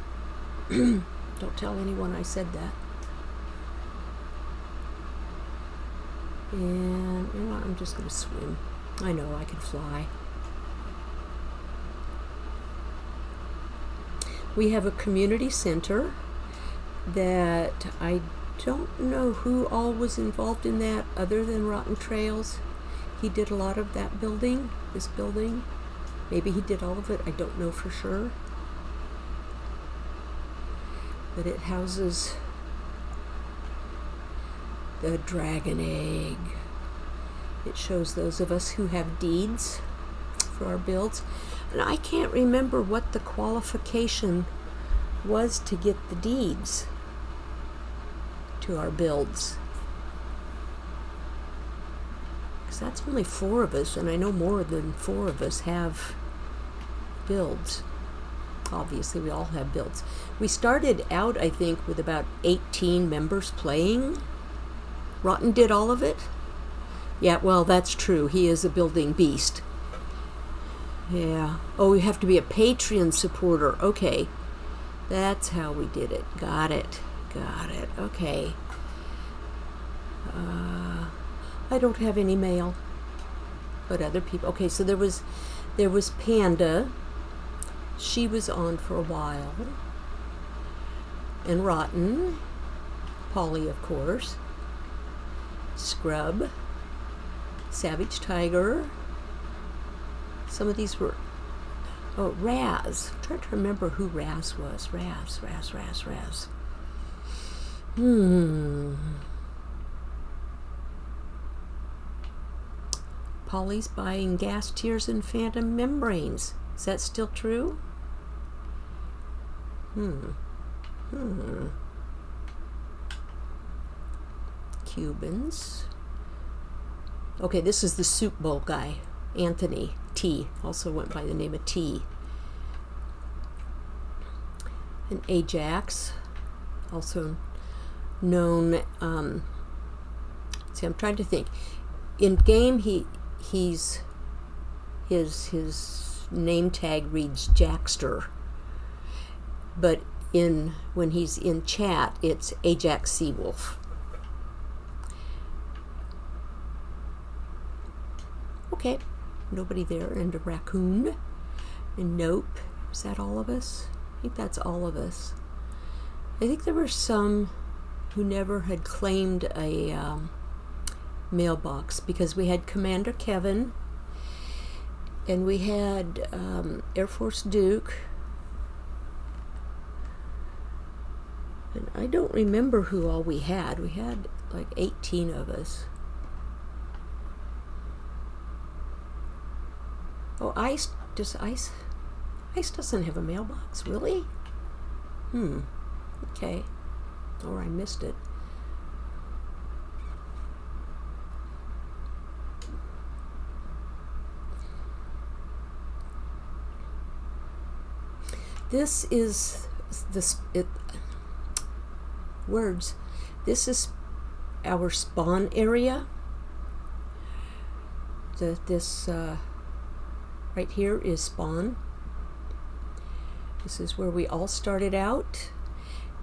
[SPEAKER 1] Don't tell anyone I said that. And you know, I'm just going to swim. I know I can fly. We have a community center that I don't know who all was involved in that other than Rotten Trails. He did a lot of that building, this building. Maybe he did all of it, I don't know for sure. But it houses the dragon egg. It shows those of us who have deeds for our builds. And I can't remember what the qualification was to get the deeds to our builds. Because that's only 4 of us, and I know more than 4 of us have builds. Obviously, we all have builds. We started out, I think, with about 18 members playing. Rotten did all of it? Yeah, well, that's true. He is a building beast. Yeah. Oh, you have to be a Patreon supporter. Okay. That's how we did it. Got it. Got it. Okay. I don't have any mail. But other people. Okay, so there was Panda. She was on for a while. And Rotten. Polly, of course. Scrub. Savage Tiger. Some of these were... Oh, Raz. I'm trying to remember who Raz was. Raz. Polly's buying gas tiers and phantom membranes. Is that still true? Cubans. Okay, this is the soup bowl guy. Anthony T. Also went by the name of T. And Ajax. Also known... see, I'm trying to think. In game, his name tag reads Jackster, but when he's in chat, it's Ajax Seawolf. Okay, nobody there, and a raccoon, and nope. Is that all of us? I think that's all of us. I think there were some who never had claimed a mailbox, because we had Commander Kevin, and we had Air Force Duke, and I don't remember who all we had. We had like 18 of us. Oh, Ice doesn't have a mailbox, really? Okay. Or I missed it. This is words. This is our spawn area. This right here is spawn. This is where we all started out,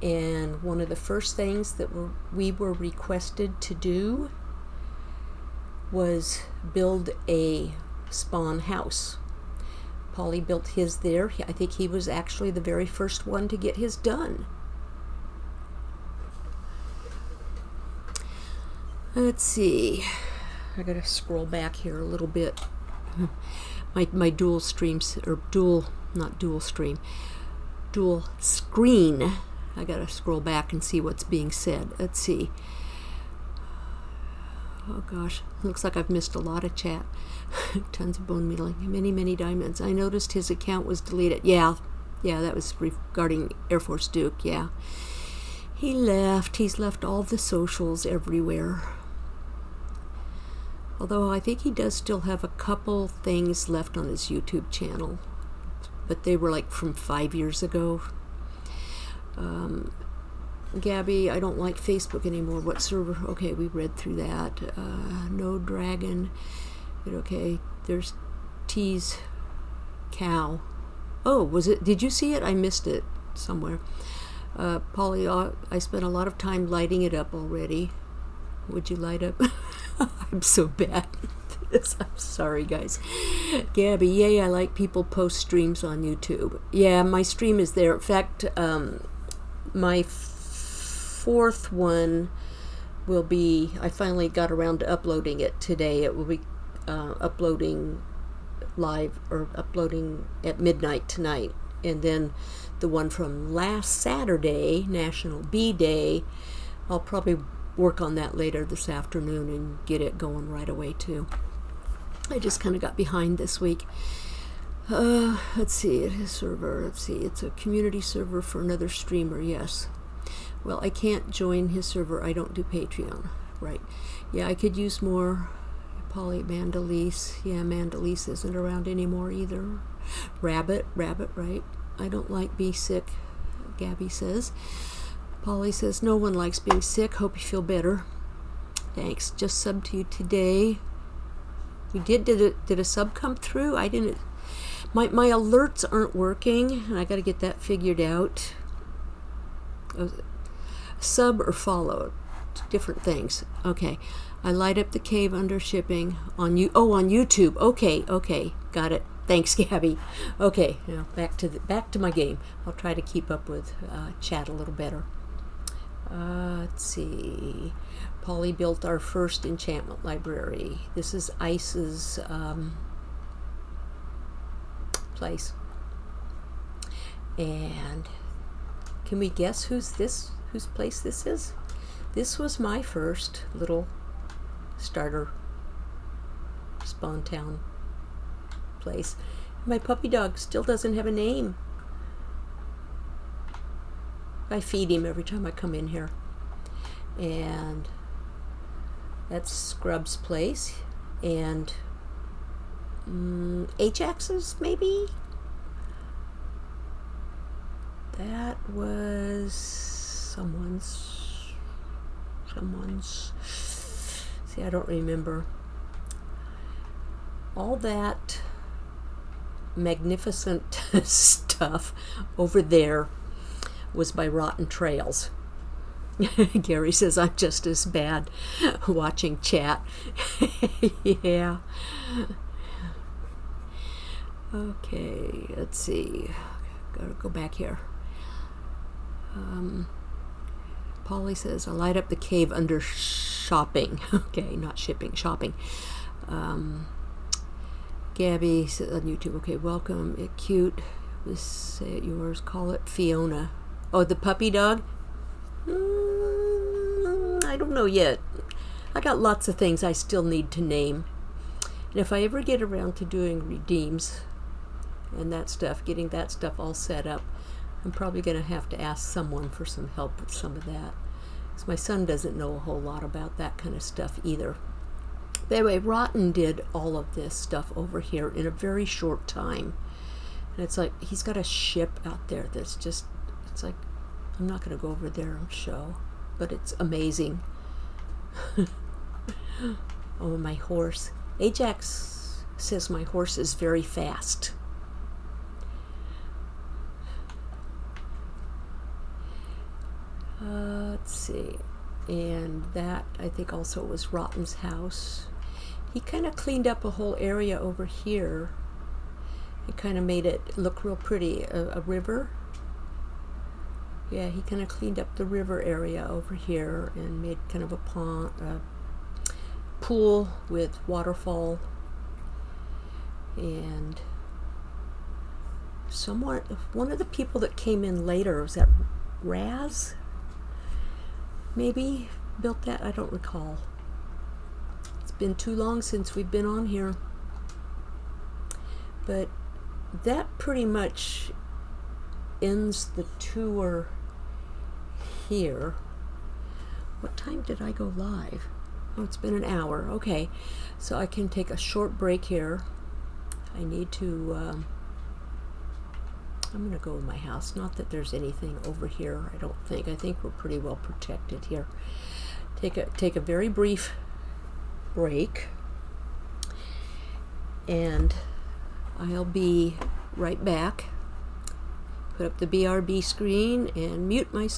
[SPEAKER 1] and one of the first things that we were requested to do was build a spawn house. Polly built his there. I think he was actually the very first one to get his done. Let's see. I gotta scroll back here a little bit. My dual streams, or not dual stream, dual screen. I gotta scroll back and see what's being said. Let's see. Oh gosh, looks like I've missed a lot of chat. Tons of bone mealing. Many diamonds. I noticed his account was deleted. Yeah, that was regarding Air Force Duke. Yeah. He left. He's left all the socials everywhere. Although I think he does still have a couple things left on his YouTube channel. But they were like from 5 years ago. Gabby, I don't like Facebook anymore. What server? Okay, we read through that. No dragon. But okay, there's T's cow. Oh, was it? Did you see it? I missed it somewhere. Polly, I spent a lot of time lighting it up already. Would you light up? I'm so bad at this. I'm sorry, guys. Gabby, yay, I like people post streams on YouTube. Yeah, my stream is there. In fact, my fourth one will be, I finally got around to uploading it today. It will be uploading live, or uploading at midnight tonight. And then the one from last Saturday, National Bee Day, I'll probably work on that later this afternoon and get it going right away too. I just kind of got behind this week. Let's see, his server, let's see, it's a community server for another streamer, yes. Well, I can't join his server, I don't do Patreon, right. Yeah, I could use more. Polly, Mandalise, yeah, Mandalise isn't around anymore either. Rabbit, right. I don't like being sick, Gabby says. Polly says, no one likes being sick, hope you feel better. Thanks, just subbed to you today. We did a sub come through? I didn't. My alerts aren't working, and I got to get that figured out. Sub or follow, different things. Okay, I light up the cave under shipping on you. Oh, on YouTube. Okay, got it. Thanks, Gabby. Okay, now back to my game. I'll try to keep up with chat a little better. Let's see. Polly built our first enchantment library. This is Ice's place. And can we guess whose place this is? This was my first little starter spawn town place. My puppy dog still doesn't have a name. I feed him every time I come in here. And that's Scrub's place. And Ajax's, maybe? That was someone's. See, I don't remember. All that magnificent stuff over there was by Rotten Trails. Gary says I'm just as bad watching chat. Yeah. Okay, let's see. Gotta go back here. Polly says I light up the cave under shopping. Okay, not shipping, shopping. Gabby says on YouTube, okay, welcome. It cute. Let's say it yours. Call it Fiona. Oh, the puppy dog? I don't know yet. I got lots of things I still need to name. And if I ever get around to doing redeems and that stuff, getting that stuff all set up, I'm probably going to have to ask someone for some help with some of that. Because my son doesn't know a whole lot about that kind of stuff either. But anyway, Rotten did all of this stuff over here in a very short time. And it's like, he's got a ship out there that's just, it's like, I'm not going to go over there and show, but it's amazing. Oh, my horse. Ajax says my horse is very fast. Let's see. And that, I think, also was Rotten's house. He kind of cleaned up a whole area over here. It kind of made it look real pretty. A river. Yeah, he kind of cleaned up the river area over here and made kind of a pond, pool with waterfall. And one of the people that came in later, was that Raz? Maybe built that? I don't recall. been too long since we've been on here. But that pretty much ends the tour here. What time did I go live? Oh, it's been an hour. Okay, so I can take a short break here. I need to, I'm going to go in my house. Not that there's anything over here, I don't think. I think we're pretty well protected here. Take a very brief break, and I'll be right back. Put up the BRB screen and mute myself.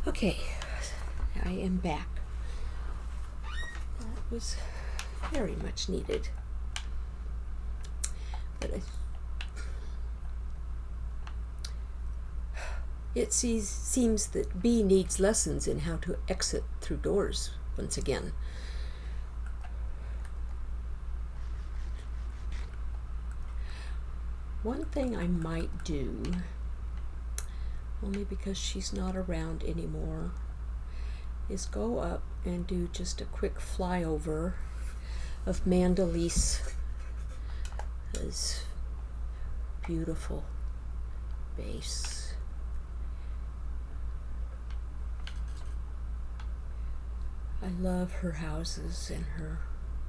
[SPEAKER 1] Okay, I am back. That was very much needed. But it seems that B needs lessons in how to exit through doors once again. One thing I might do, only because she's not around anymore, is go up and do just a quick flyover of Mandalisa's beautiful base. I love her houses and her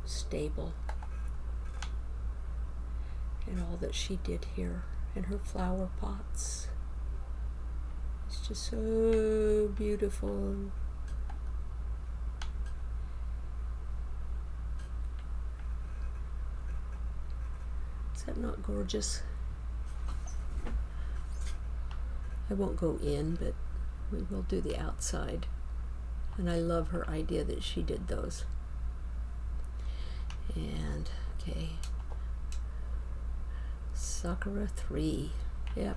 [SPEAKER 1] stable and all that she did here, and her flower pots. It's just so beautiful. Is that not gorgeous? I won't go in, but we will do the outside. And I love her idea that she did those. And, okay. Sakura 3. Yep.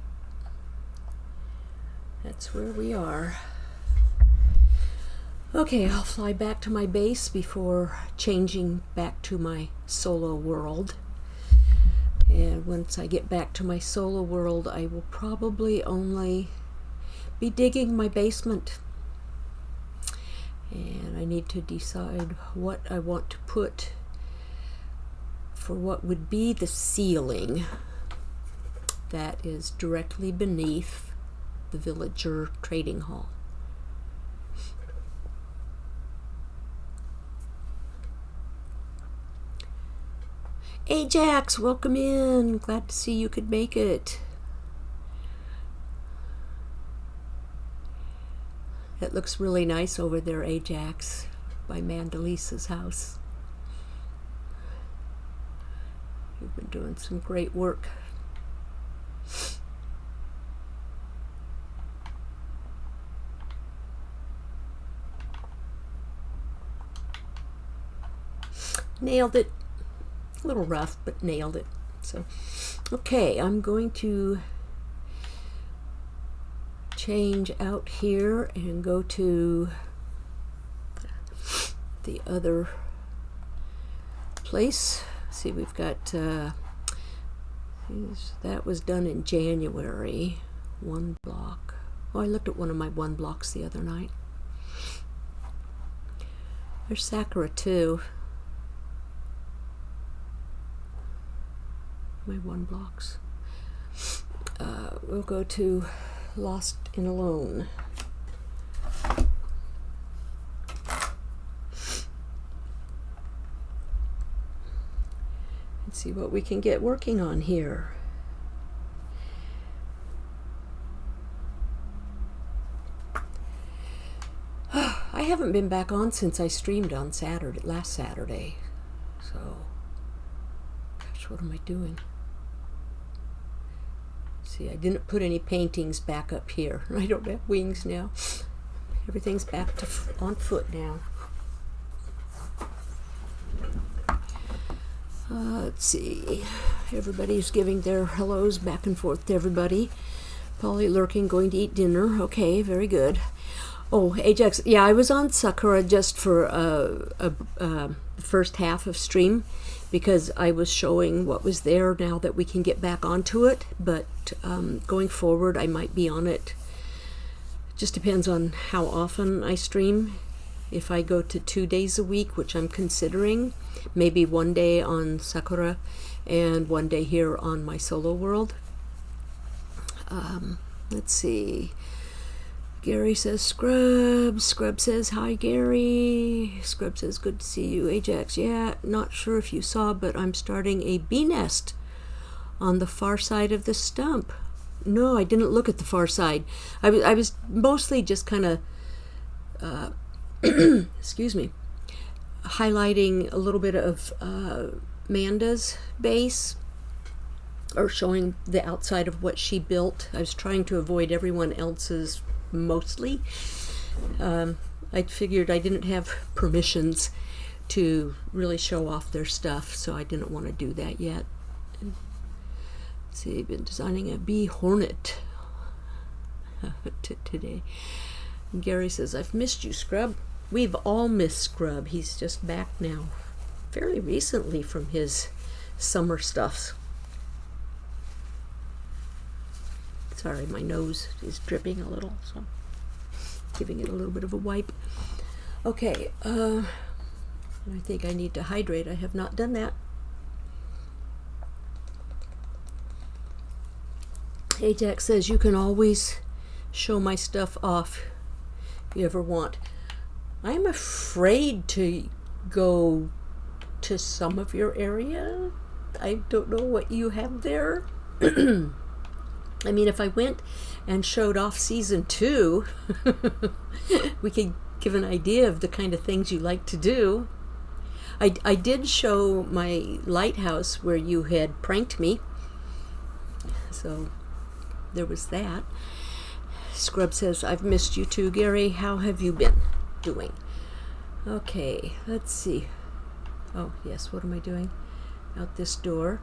[SPEAKER 1] That's where we are. Okay, I'll fly back to my base before changing back to my solo world. And once I get back to my solo world, I will probably only be digging my basement. And I need to decide what I want to put for what would be the ceiling that is directly beneath the villager trading hall. Ajax, welcome in. Glad to see you could make it. It looks really nice over there, Ajax, by Mandalisa's house. You've been doing some great work. nailed it. A little rough, but nailed it. So, okay, I'm going to change out here and go to the other place. See, we've got that was done in January. One block. Oh, I looked at one of my one blocks the other night. There's Sakura too. My one blocks. We'll go to Lost and Alone. And see what we can get working on here. I haven't been back on since I streamed on last Saturday. So, gosh, what am I doing? See, I didn't put any paintings back up here. I don't have wings now. Everything's back to on foot now. Let's see. Everybody's giving their hellos back and forth to everybody. Polly lurking, going to eat dinner. Okay, very good. Oh, Ajax, yeah, I was on Sakura just for the first half of stream because I was showing what was there now that we can get back onto it. But going forward, I might be on it. Just depends on how often I stream. If I go to 2 days a week, which I'm considering, maybe one day on Sakura and one day here on my solo world. Let's see. Gary says Scrub. Scrub says hi, Gary. Scrub says good to see you. Ajax, yeah, not sure if you saw, but I'm starting a bee nest on the far side of the stump. No, I didn't look at the far side. I was mostly just kind of, excuse me, highlighting a little bit of Manda's base, or showing the outside of what she built. I was trying to avoid everyone else's mostly. I figured I didn't have permissions to really show off their stuff, so I didn't want to do that yet. Let's see, I've been designing a bee hornet today. And Gary says, I've missed you, Scrub. We've all missed Scrub. He's just back now fairly recently from his summer stuffs. Sorry, my nose is dripping a little, so I'm giving it a little bit of a wipe. Okay, I think I need to hydrate. I have not done that. Ajax says you can always show my stuff off if you ever want. I'm afraid to go to some of your area. I don't know what you have there. I mean, if I went and showed off season 2, we could give an idea of the kind of things you like to do. I did show my lighthouse where you had pranked me. So there was that. Scrub says, I've missed you too, Gary. How have you been doing? Okay, let's see. Oh, yes, what am I doing? Out this door.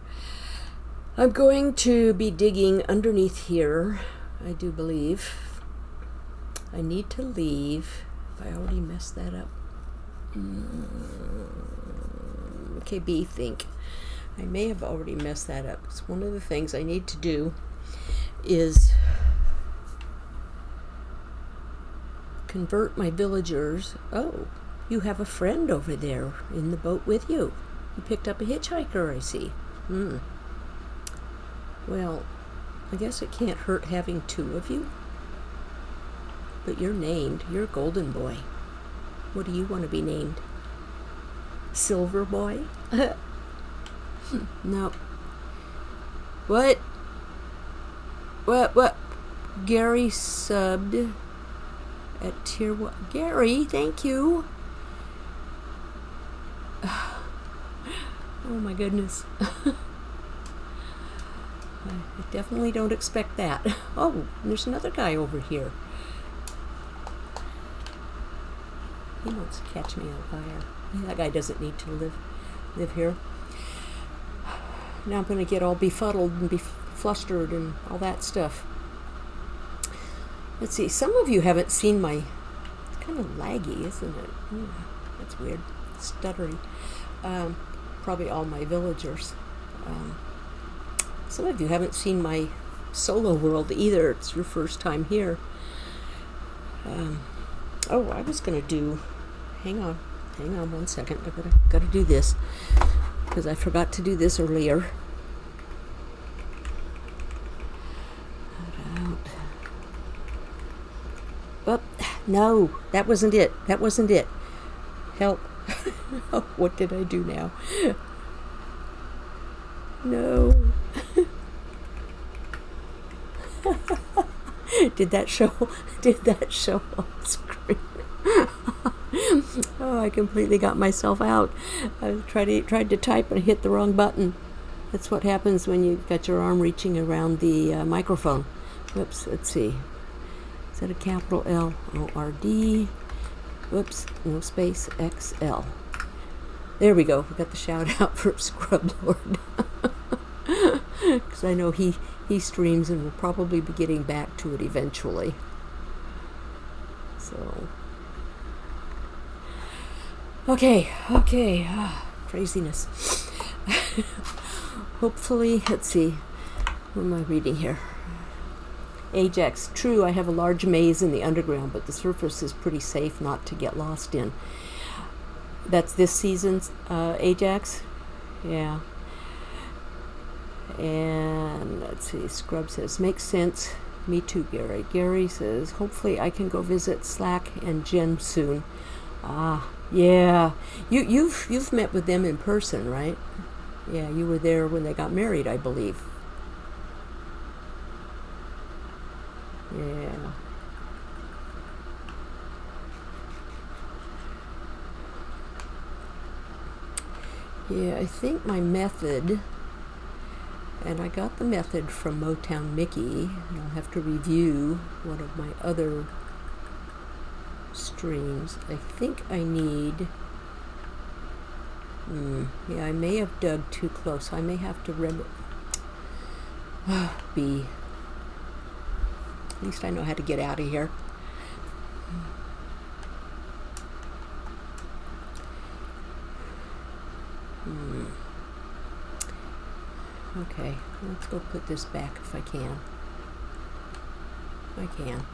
[SPEAKER 1] I'm going to be digging underneath here, I do believe. I need to leave. If I already messed that up. Okay, B, think. I may have already messed that up. It's one of the things I need to do is convert my villagers. Oh, you have a friend over there in the boat with you. You picked up a hitchhiker, I see. Well, I guess it can't hurt having 2 of you. But you're named. You're Golden Boy. What do you want to be named? Silver Boy? No. What? What? Gary subbed at tier 1. Gary, thank you. Oh my goodness. I definitely don't expect that. Oh, there's another guy over here. He wants to catch me on fire. That guy doesn't need to live live here. Now I'm going to get all befuddled and be flustered and all that stuff. Let's see. Some of you haven't seen my... It's kind of laggy, isn't it? That's weird. Stuttery. Probably all my villagers. Some of you haven't seen my solo world either. It's your first time here. Oh, I was going to do... Hang on 1 second. I gotta do this because I forgot to do this earlier. Oh, no, that wasn't it. Help. What did I do now? No. Did that show on the screen? Oh, I completely got myself out. I tried to type and hit the wrong button. That's what happens when you've got your arm reaching around the microphone. Whoops, let's see. Is that a capital L-O-R-D? Whoops, no space, X-L. There we go. We got the shout out for Scrub Lord. Because I know he streams and will probably be getting back to it eventually. So... Okay, craziness. Hopefully, let's see, what am I reading here? Ajax, true, I have a large maze in the underground, but the surface is pretty safe not to get lost in. That's this season's Ajax? Yeah. And let's see, Scrub says, makes sense. Me too, Gary. Gary says, hopefully I can go visit Slack and Jen soon. Yeah. You've met with them in person, right? Yeah, you were there when they got married, I believe. Yeah. Yeah, I think my method, and I got the method from Motown Mickey, and I'll have to review one of my other streams. I think I need... yeah, I may have dug too close. I may have to be... At least I know how to get out of here. Okay, let's go put this back if I can. I can.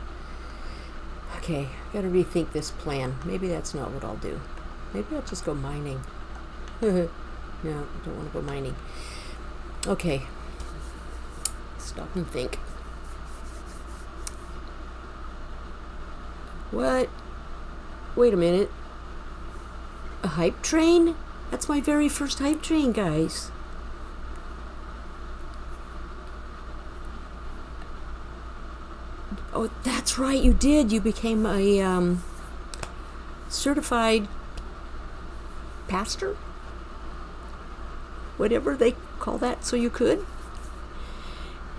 [SPEAKER 1] Okay, gotta rethink this plan. Maybe that's not what I'll do. Maybe I'll just go mining. No, don't want to go mining. Okay. Stop and think. What? Wait a minute. A hype train? That's my very first hype train, guys. Oh, that's right, you did. You became a certified pastor? Whatever they call that, so you could?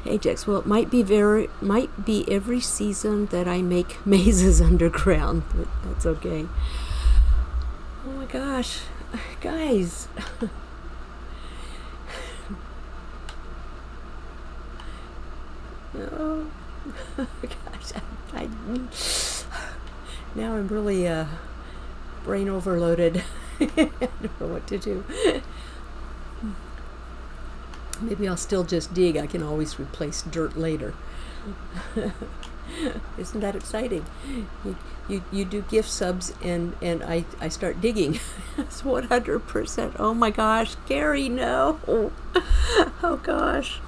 [SPEAKER 1] Ajax, well, it might be every season that I make mazes underground, but that's okay. Oh my gosh, guys. Oh gosh, now I'm really brain overloaded. I don't know what to do. Maybe I'll still just dig. I can always replace dirt later. Isn't that exciting? You do gift subs and I start digging. It's 100%. Oh my gosh, Gary, no. Oh gosh.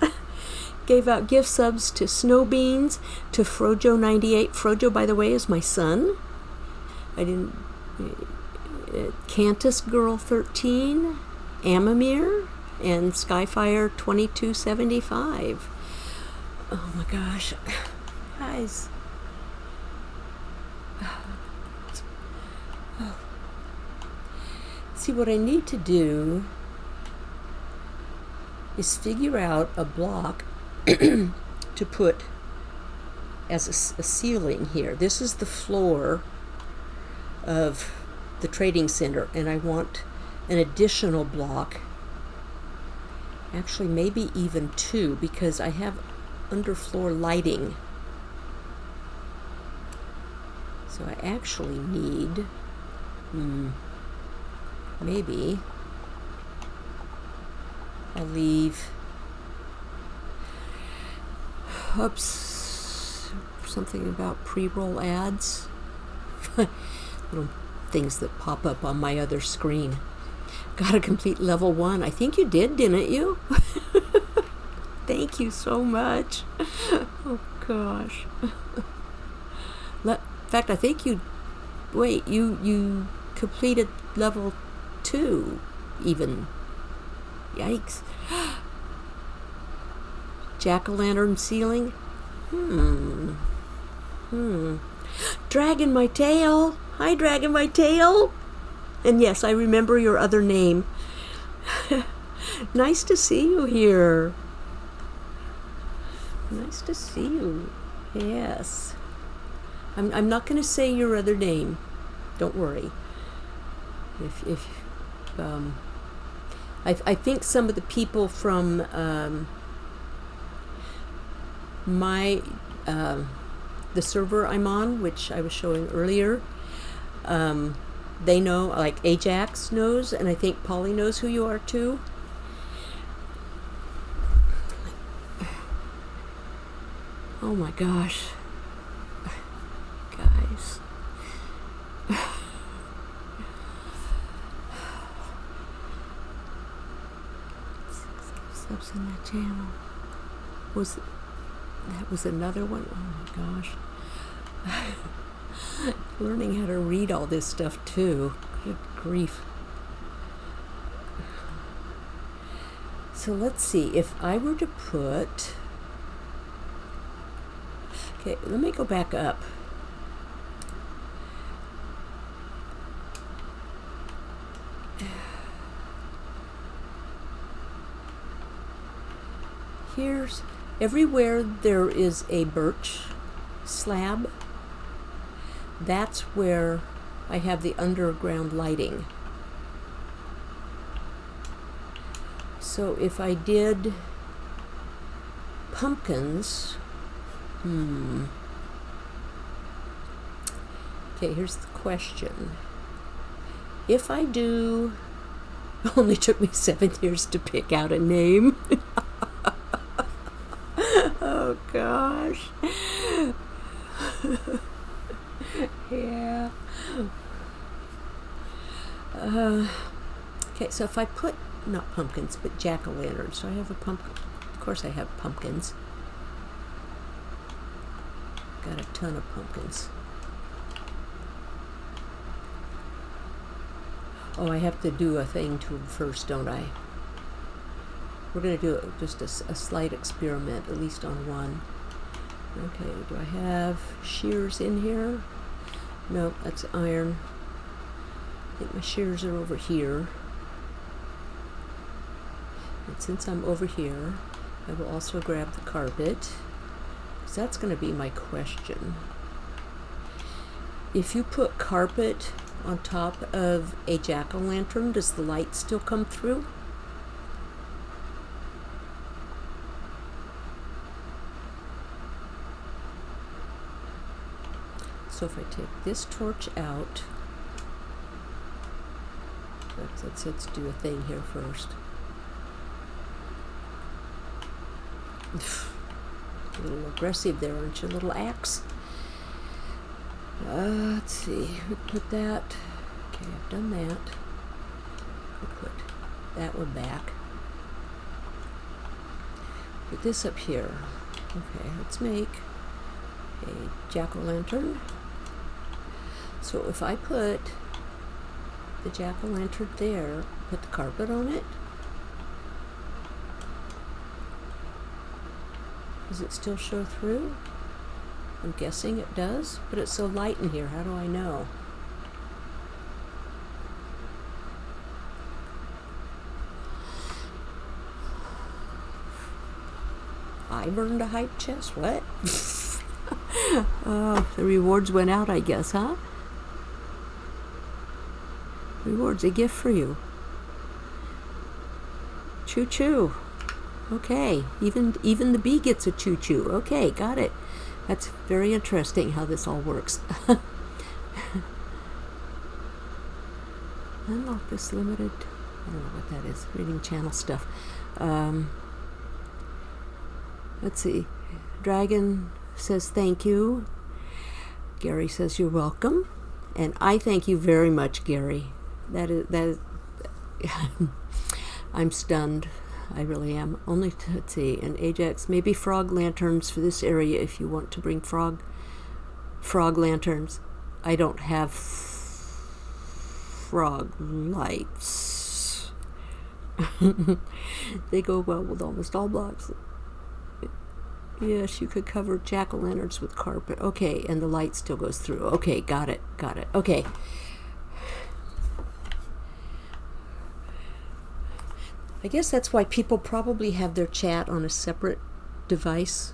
[SPEAKER 1] Gave out gift subs to Snow Beans, to Frojo98. Frojo, by the way, is my son. I didn't... Cantus Girl 13, Amamir, and Skyfire 2275. Oh my gosh. Guys. Oh. See, what I need to do is figure out a block to put as a ceiling here. This is the floor of the trading center, and I want an additional block. Actually, maybe even 2, because I have underfloor lighting. So I actually need, maybe I'll leave, something about pre-roll ads. Little things that pop up on my other screen. Got to complete level 1. I think you did, didn't you? Thank you so much. Oh gosh. In fact, I think you completed level 2 even. Yikes. Jack-o'-lantern ceiling. Dragon my tail. Hi, Dragon my tail. And yes, I remember your other name. Nice to see you here. Nice to see you. Yes. I'm not going to say your other name. Don't worry. I think some of the people from the server I'm on, which I was showing earlier, they know, like Ajax knows, and I think Polly knows who you are too. Oh my gosh. Guys. Subs in that channel. That was another one? Oh my gosh. Learning how to read all this stuff too. Good grief. So let's see, if I were to put, okay, let me go back up. Here's, everywhere there is a birch slab, that's where I have the underground lighting. So if I did pumpkins, okay, here's the question. If I do, only took me 7 years to pick out a name. Oh gosh. Yeah. Okay, so if I put, not pumpkins, but jack-o'-lanterns. So I have a pumpkin. Of course I have pumpkins. Got a ton of pumpkins. Oh, I have to do a thing to them first, don't I? We're going to do just a slight experiment, at least on one. Okay, do I have shears in here? No, that's iron. I think my shears are over here. And since I'm over here, I will also grab the carpet, because that's going to be my question. If you put carpet on top of a jack-o'-lantern, does the light still come through? So if I take this torch out, let's do a thing here first. A little aggressive there, aren't you, little axe? Let's see, we put that. Okay, I've done that. We'll put that one back. Put this up here. Okay, let's make a jack-o'-lantern. So if I put the jack-o'-lantern there, put the carpet on it, does it still show through? I'm guessing it does, but it's so light in here, how do I know? I burned a hype chest, what? Oh, the rewards went out, I guess, huh? Rewards, a gift for you. Choo choo. Okay, even the bee gets a choo choo. Okay, got it. That's very interesting how this all works. Unlock this limited. I don't know what that is. Reading channel stuff. Let's see. Dragon says thank you. Gary says you're welcome, and I thank you very much, Gary. That is. I'm stunned. I really am. Only let's see. And Ajax, maybe frog lanterns for this area if you want to bring frog lanterns. I don't have frog lights. They go well with almost all blocks. Yes, you could cover jack-o'-lanterns with carpet. Okay, and the light still goes through. Okay, got it. Okay. I guess that's why people probably have their chat on a separate device.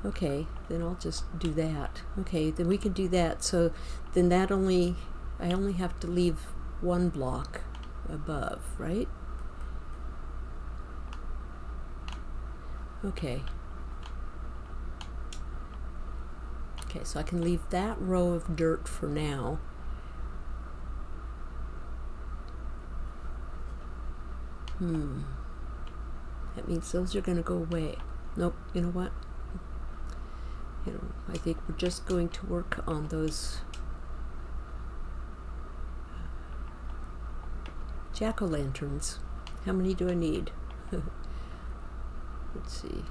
[SPEAKER 1] Okay, then I'll just do that. Okay, then we can do that. So then I only have to leave one block above, right? Okay. Okay, so I can leave that row of dirt for now. That means those are going to go away. Nope, you know what? I think we're just going to work on those jack-o'-lanterns. How many do I need? Let's see.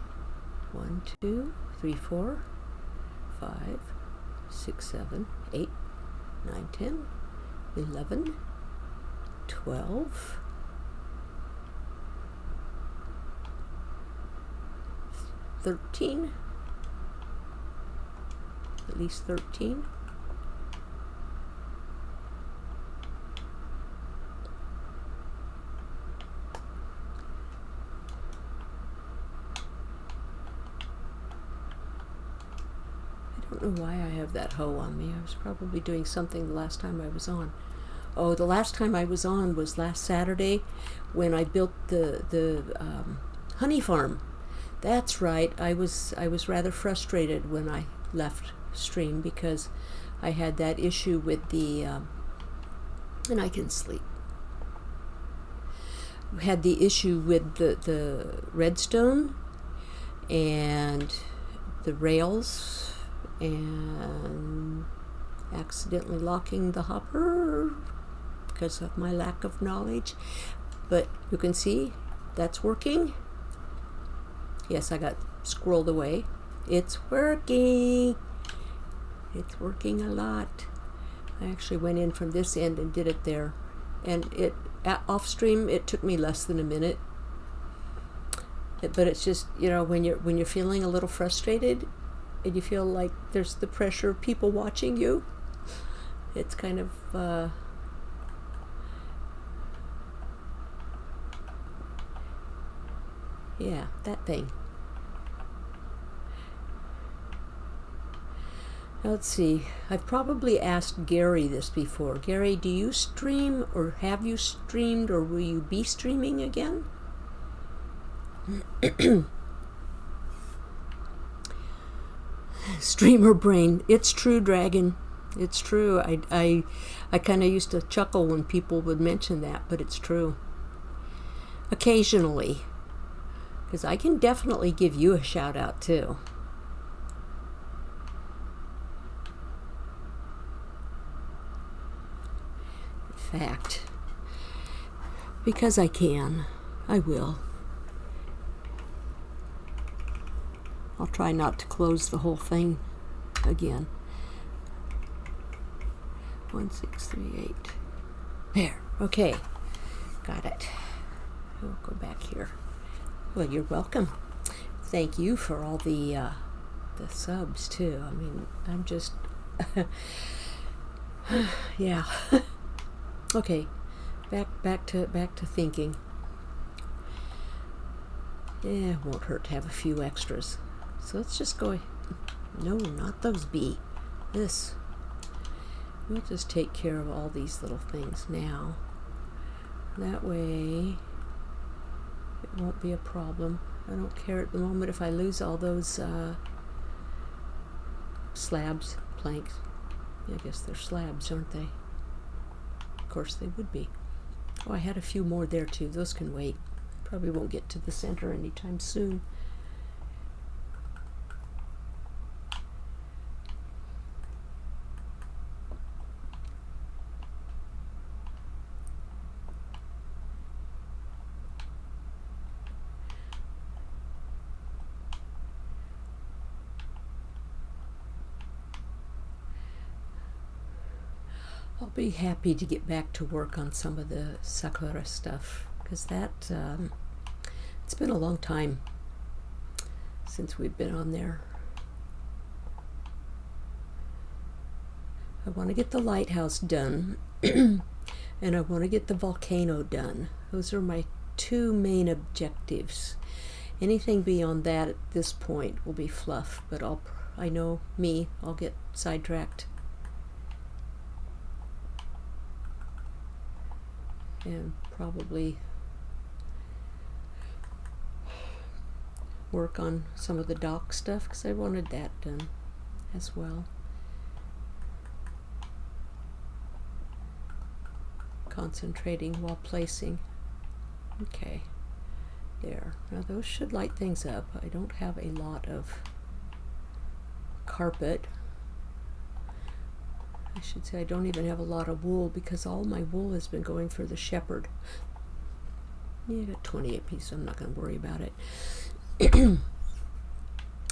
[SPEAKER 1] 1, 2, 3, 4, 5, 6, 7, 8, 9, 10, 11, 12, 13. At least 13. I don't know why I have that hoe on me. I was probably doing something the last time I was on. Oh, the last time I was on was last Saturday when I built the honey farm. That's right. I was rather frustrated when I left stream because I had that issue with the and I can sleep. Had the issue with the redstone and the rails and accidentally locking the hopper because of my lack of knowledge. But you can see that's working. Yes, I got scrolled away. It's working. It's working a lot. I actually went in from this end and did it there. And off stream it took me less than a minute. But it's just, when you're feeling a little frustrated and you feel like there's the pressure of people watching you, it's kind of yeah, that thing. Let's see. I've probably asked Gary this before. Gary, do you stream, or have you streamed, or will you be streaming again? Streamer brain. It's true, Dragon. It's true. I kind of used to chuckle when people would mention that, but it's true. Occasionally. Because I can definitely give you a shout out too. Fact. Because I can. I will. I'll try not to close the whole thing again. 1, 6, 3, 8. There. Okay. Got it. We'll go back here. Well, you're welcome. Thank you for all the subs too. I mean, I'm just yeah. Okay, back to thinking. Yeah, it won't hurt to have a few extras. So let's just go. No, not those B. This. We'll just take care of all these little things now. That way it won't be a problem. I don't care at the moment if I lose all those slabs, planks. I guess they're slabs, aren't they? Of course they would be. Oh, I had a few more there too. Those can wait. Probably won't get to the center anytime soon. I'll be happy to get back to work on some of the Sakura stuff, because that it's been a long time since we've been on there. I want to get the lighthouse done and I want to get the volcano done. Those are my two main objectives. Anything beyond that at this point will be fluff, but I know me, I'll get sidetracked. And probably work on some of the dock stuff, because I wanted that done as well. Concentrating while placing. Okay, there. Now those should light things up. I don't have a lot of carpet. I should say I don't even have a lot of wool, because all my wool has been going for the shepherd. Yeah, I got 28 pieces, so I'm not going to worry about it.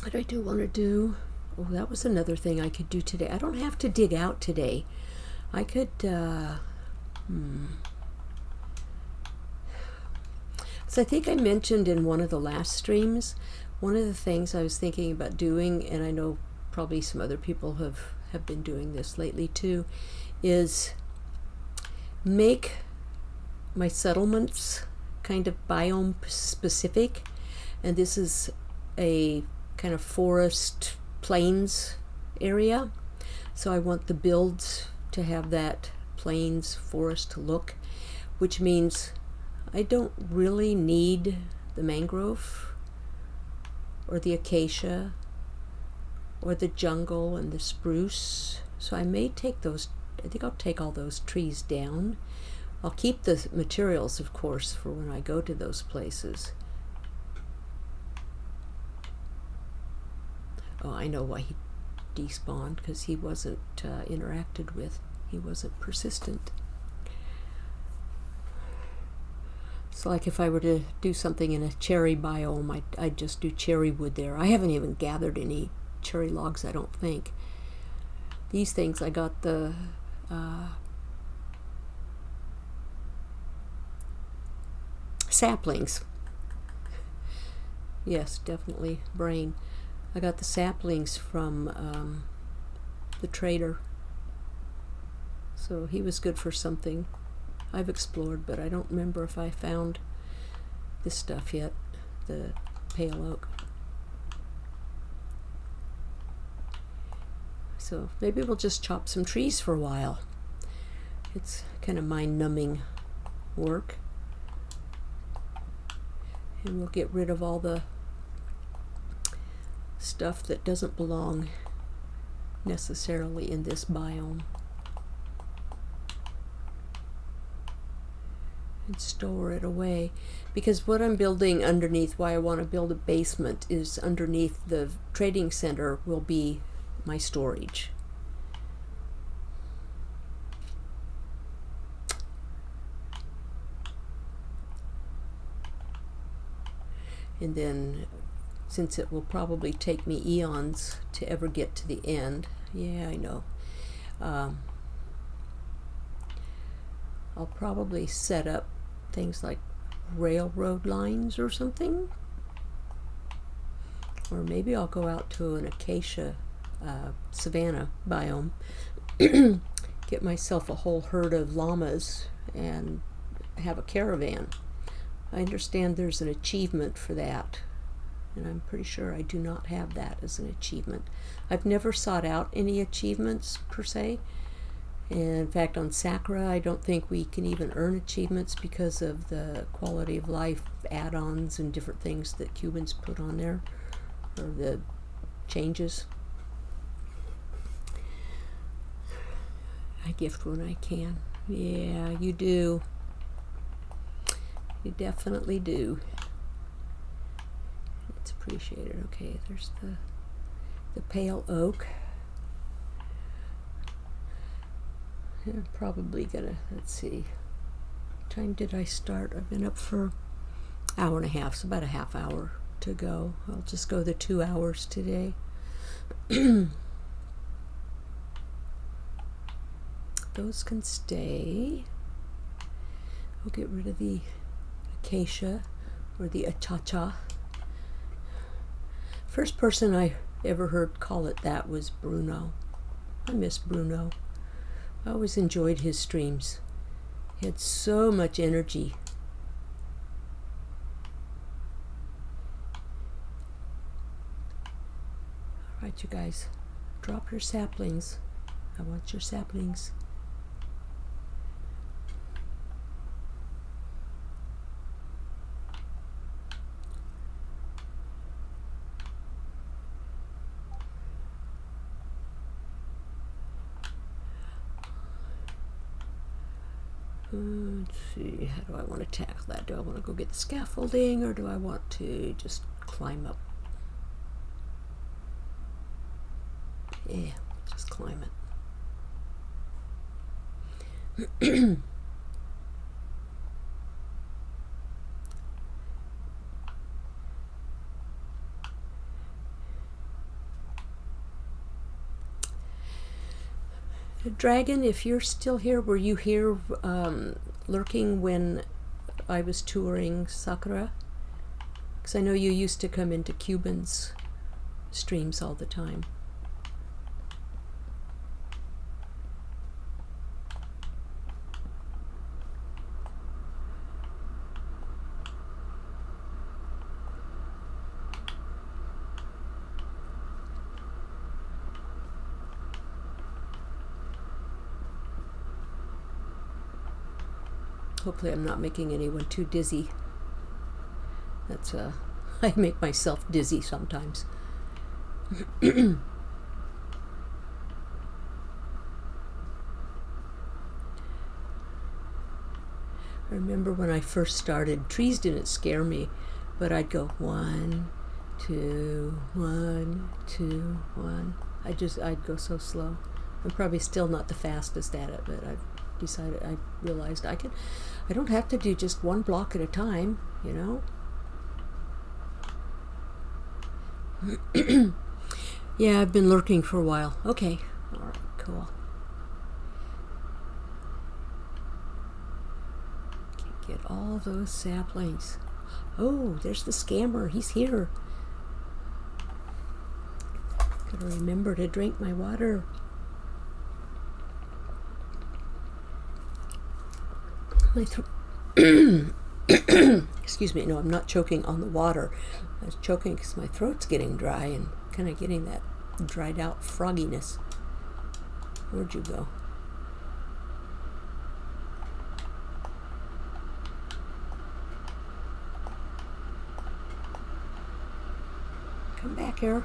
[SPEAKER 1] What I do want to do, oh, that was another thing I could do today. I don't have to dig out today. I could, so I think I mentioned in one of the last streams, one of the things I was thinking about doing, and I know probably some other people have been doing this lately too, is make my settlements kind of biome specific. And this is a kind of forest plains area, so I want the builds to have that plains forest look, which means I don't really need the mangrove or the acacia or the jungle and the spruce. So I may take those, I think I'll take all those trees down. I'll keep the materials, of course, for when I go to those places. Oh, I know why he despawned, because he wasn't interacted with. He wasn't persistent. So like if I were to do something in a cherry biome, I'd just do cherry wood there. I haven't even gathered any cherry logs, I don't think. These things, I got the saplings. Yes, definitely brain. I got the saplings from the trader. So he was good for something. I've explored, but I don't remember if I found this stuff yet, the pale oak. So maybe we'll just chop some trees for a while. It's kind of mind-numbing work. And we'll get rid of all the stuff that doesn't belong necessarily in this biome. And store it away. Because what I'm building underneath, why I want to build a basement, is underneath the trading center will be my storage. And then, since it will probably take me eons to ever get to the end, yeah, I know, I'll probably set up things like railroad lines or something. Or maybe I'll go out to an acacia savanna biome, get myself a whole herd of llamas and have a caravan. I understand there's an achievement for that, and I'm pretty sure I do not have that as an achievement. I've never sought out any achievements per se, And in fact, on Sakura, I don't think we can even earn achievements because of the quality of life add-ons and different things that Cubans put on there, or the changes. I gift when I can. Yeah, you do. You definitely do. It's appreciated. Okay, there's the pale oak. I'm probably gonna, let's see, what time did I start? I've been up for an hour and a half, so about a half hour to go. I'll just go the 2 hours today. Those can stay. I'll get rid of the acacia or the achacha. First person I ever heard call it that was Bruno. I miss Bruno. I always enjoyed his streams. He had so much energy. All right, you guys, drop your saplings. I want your saplings. Let's see, how do I want to tackle that? Do I want to go get the scaffolding, or do I want to just climb up? Yeah, just climb it. Dragon, if you're still here, were you here lurking when I was touring Sakura? Because I know you used to come into Cuban's streams all the time. Hopefully I'm not making anyone too dizzy. That's I make myself dizzy sometimes. I remember when I first started, trees didn't scare me, but I'd go 1, 2, 1, 2, 1. I'd go so slow. I'm probably still not the fastest at it, but I realized I don't have to do just one block at a time, you know? Yeah, I've been lurking for a while. Okay, all right, cool. Get all those saplings. Oh, there's the scammer. He's here. Gotta remember to drink my water. My throat. Excuse me. No, I'm not choking on the water. I was choking because my throat's getting dry and kind of getting that dried out frogginess. Where'd you go? Come back here.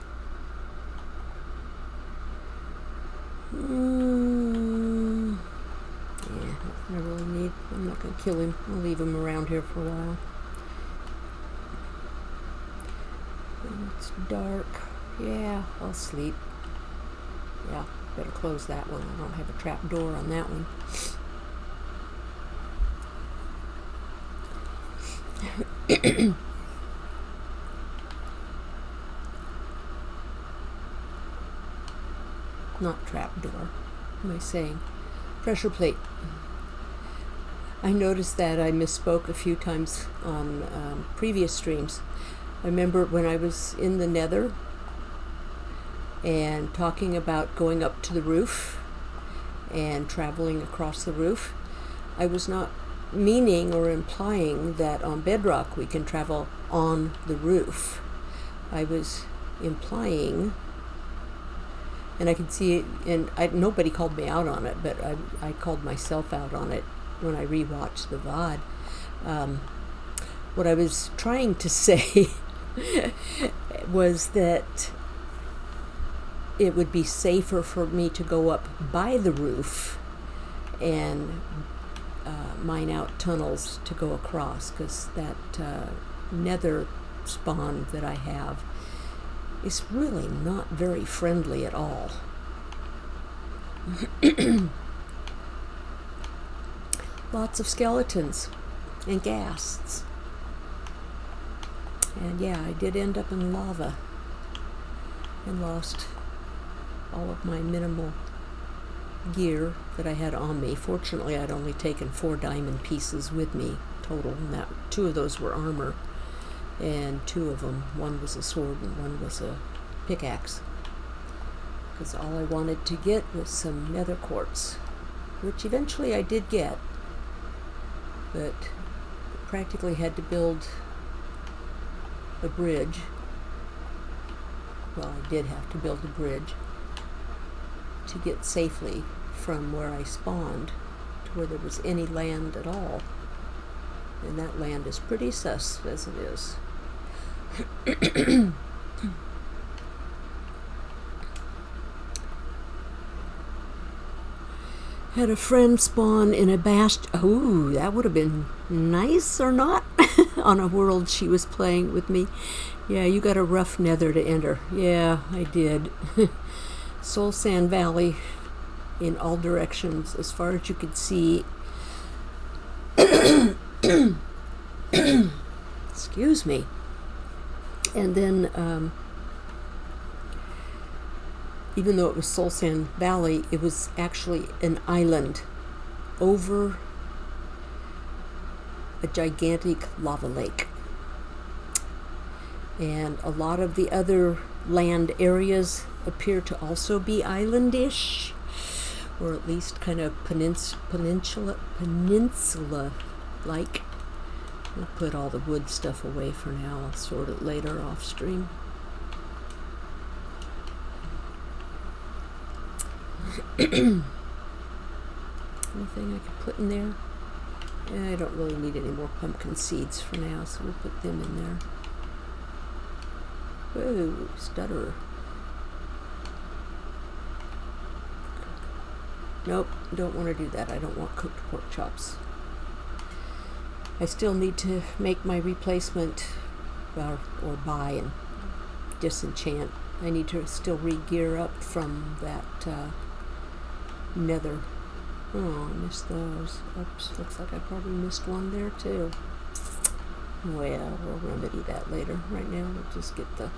[SPEAKER 1] I really need. I'm not going to kill him. I'll leave him around here for a while. And it's dark. Yeah, I'll sleep. Yeah, better close that one. I don't have a trap door on that one. Not trap door. What am I saying? Pressure plate. I noticed that I misspoke a few times on previous streams. I remember when I was in the Nether and talking about going up to the roof and traveling across the roof, I was not meaning or implying that on bedrock we can travel on the roof. I was implying And I could see it, and nobody called me out on it, but I called myself out on it when I rewatched the VOD. What I was trying to say was that it would be safer for me to go up by the roof and mine out tunnels to go across, because that nether spawn that I have is really not very friendly at all. Lots of skeletons and ghasts. And yeah, I did end up in lava and lost all of my minimal gear that I had on me. Fortunately, I'd only taken 4 diamond pieces with me total, and that 2 of those were armor, and 2 of them, one was a sword and one was a pickaxe, because all I wanted to get was some nether quartz, which eventually I did get, but practically had to build a bridge. Well, I did have to build a bridge to get safely from where I spawned to where there was any land at all. And that land is pretty sus as it is. Had a friend spawn in a bastion. Oh, that would have been nice or not on a world she was playing with me. Yeah, you got a rough nether to enter. Yeah, I did. Soul Sand Valley in all directions as far as you could see. Excuse me. And then even though it was Soul Sand Valley, it was actually an island over a gigantic lava lake. And a lot of the other land areas appear to also be islandish, or at least kind of peninsula-like. I'll put all the wood stuff away for now. I'll sort it later off stream. Anything I could put in there? I don't really need any more pumpkin seeds for now, so we'll put them in there. Whoa, stutterer. Nope, don't want to do that. I don't want cooked pork chops. I still need to make my replacement, or buy and disenchant. I need to still re-gear up from that nether. Oh, I missed those. Oops, looks like I probably missed one there too. Well, we'll remedy that later. Right now, we'll just get the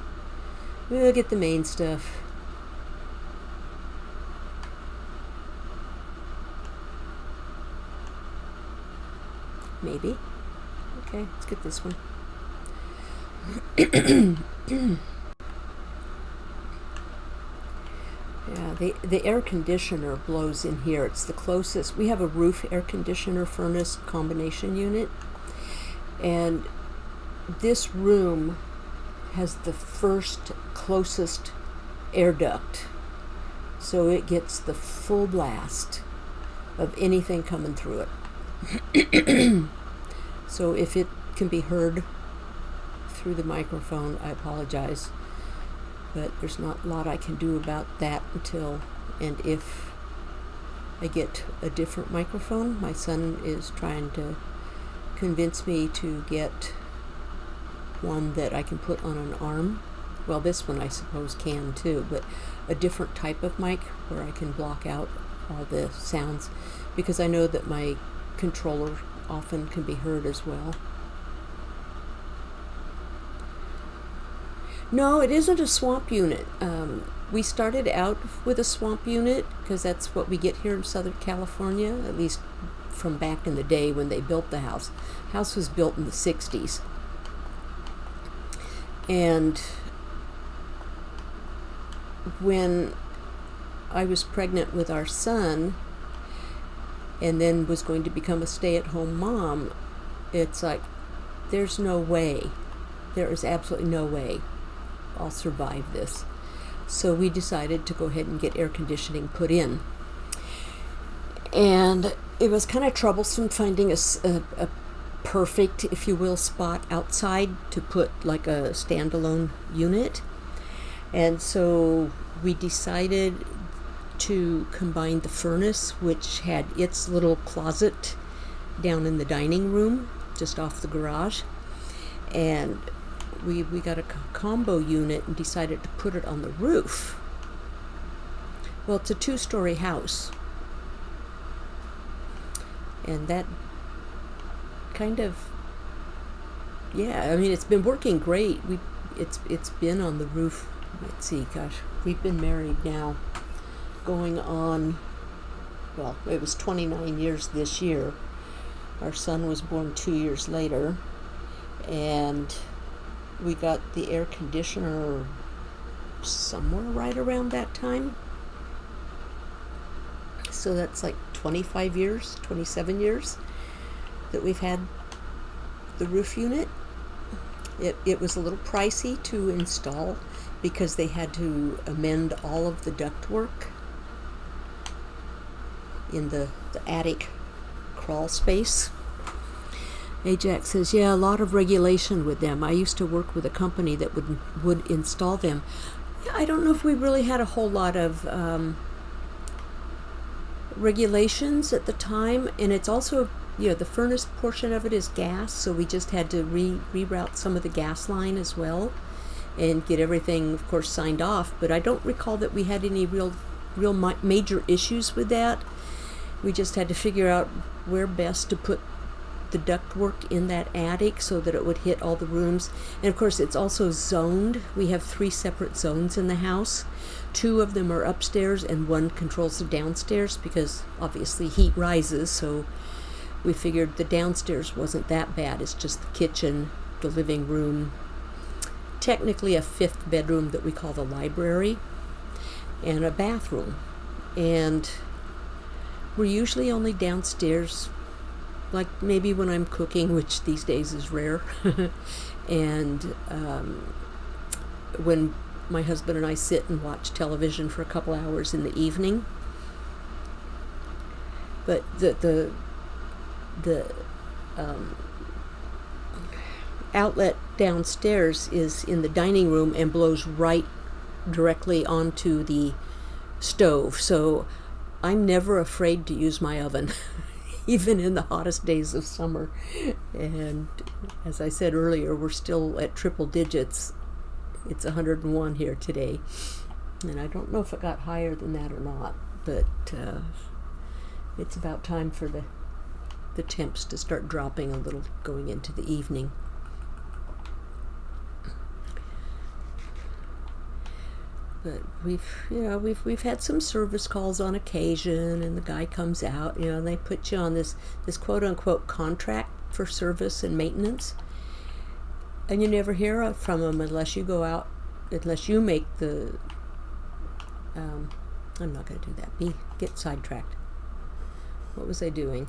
[SPEAKER 1] main stuff. Maybe. Okay, let's get this one. Yeah, the air conditioner blows in here. It's the closest. We have a roof air conditioner furnace combination unit, and this room has the first closest air duct, so it gets the full blast of anything coming through it. So if it can be heard through the microphone, I apologize, but there's not a lot I can do about that until and if I get a different microphone. My son is trying to convince me to get one that I can put on an arm. Well, this one I suppose can too, but a different type of mic where I can block out all the sounds, because I know that my controller often can be heard as well. No, it isn't a swamp unit. We started out with a swamp unit because that's what we get here in Southern California, at least from back in the day when they built the house. The house was built in the 60s. And when I was pregnant with our son and then was going to become a stay-at-home mom, it's like, there's no way, there is absolutely no way I'll survive this. So we decided to go ahead and get air conditioning put in. And it was kind of troublesome finding a perfect, if you will, spot outside to put like a standalone unit. And so we decided to combine the furnace, which had its little closet down in the dining room, just off the garage. And we got a combo unit and decided to put it on the roof. Well, it's a 2-story house. And that kind of, yeah, I mean, it's been working great. It's been on the roof. Let's see, gosh, we've been married now going on, well, it was 29 years this year. Our son was born 2 years later, and we got the air conditioner somewhere right around that time. So that's like 25 years, 27 years that we've had the roof unit. It was a little pricey to install because they had to amend all of the ductwork in the attic crawl space. Ajax says, yeah, a lot of regulation with them. I used to work with a company that would install them. Yeah, I don't know if we really had a whole lot of regulations at the time, and it's also, the furnace portion of it is gas, so we just had to reroute some of the gas line as well and get everything, of course, signed off. But I don't recall that we had any real major issues with that. We just had to figure out where best to put the ductwork in that attic so that it would hit all the rooms. And of course, it's also zoned. We have 3 separate zones in the house. 2 of them are upstairs and 1 controls the downstairs, because obviously heat rises, so we figured the downstairs wasn't that bad. It's just the kitchen, the living room, technically a 5th bedroom that we call the library, and a bathroom. And we're usually only downstairs, like maybe when I'm cooking, which these days is rare, and when my husband and I sit and watch television for a couple hours in the evening. But the outlet downstairs is in the dining room and blows right directly onto the stove. So I'm never afraid to use my oven, even in the hottest days of summer. And as I said earlier, we're still at triple digits. It's 101 here today. And I don't know if it got higher than that or not, but it's about time for the temps to start dropping a little going into the evening. But we've had some service calls on occasion, and the guy comes out, and they put you on this quote unquote contract for service and maintenance, and you never hear from them unless you go out, unless you make the I'm not going to do that. Get sidetracked. What was I doing?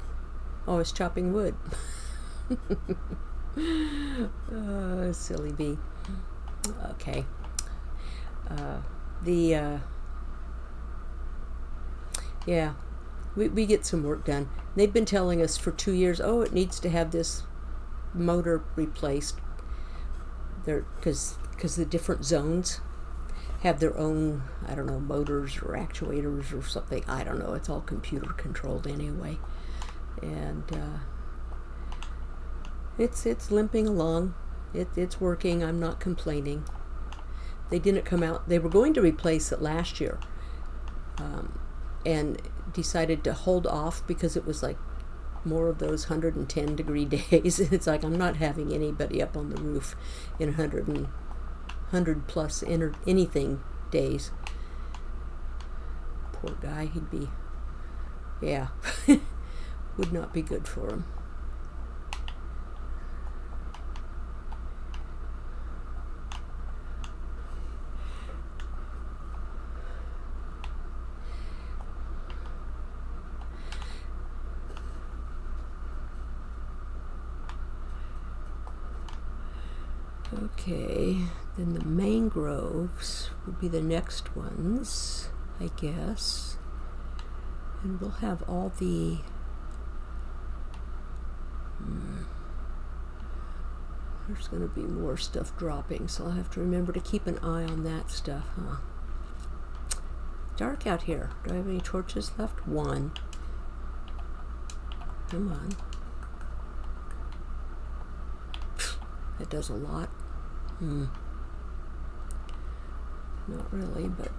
[SPEAKER 1] Oh, I was chopping wood. Oh, silly bee. Okay. Yeah, we get some work done. They've been telling us for 2 years, oh, it needs to have this motor replaced. Because the different zones have their own, I don't know, motors or actuators or something. I don't know. It's all computer controlled anyway. And it's limping along. It's working. I'm not complaining. They didn't come out. They were going to replace it last year, and decided to hold off because it was like more of those 110 degree days. It's like, I'm not having anybody up on the roof in 100 plus anything days. Poor guy, he'd be, yeah, would not be good for him. Okay, Then the mangroves will be the next ones, I guess. And we'll have all the there's going to be more stuff dropping, so I'll have to remember to keep an eye on that stuff, huh? Dark out here. Do I have any torches left? One. Come on. That does a lot. Not really, but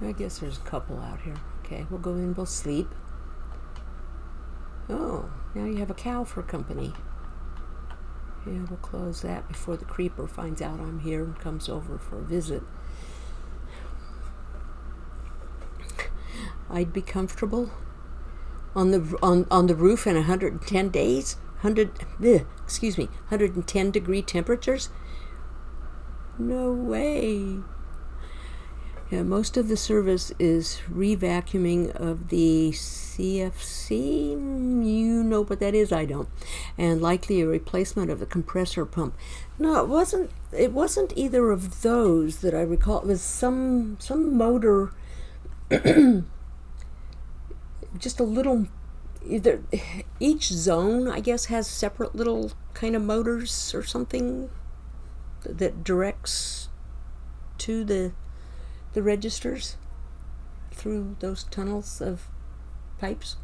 [SPEAKER 1] I guess there's a couple out here. Okay, we'll go in, we'll sleep. Oh, now you have a cow for company. Yeah, we'll close that before the creeper finds out I'm here and comes over for a visit. I'd be comfortable on the roof in 110 days, 110 degree temperatures. No way. Yeah, most of the service is re-vacuuming of the CFC. You know what that is, I don't. And likely a replacement of the compressor pump. No, it wasn't. It wasn't either of those that I recall. It was some motor. Just a little. Either each zone, I guess, has separate little kind of motors or something that directs to the registers through those tunnels of pipes.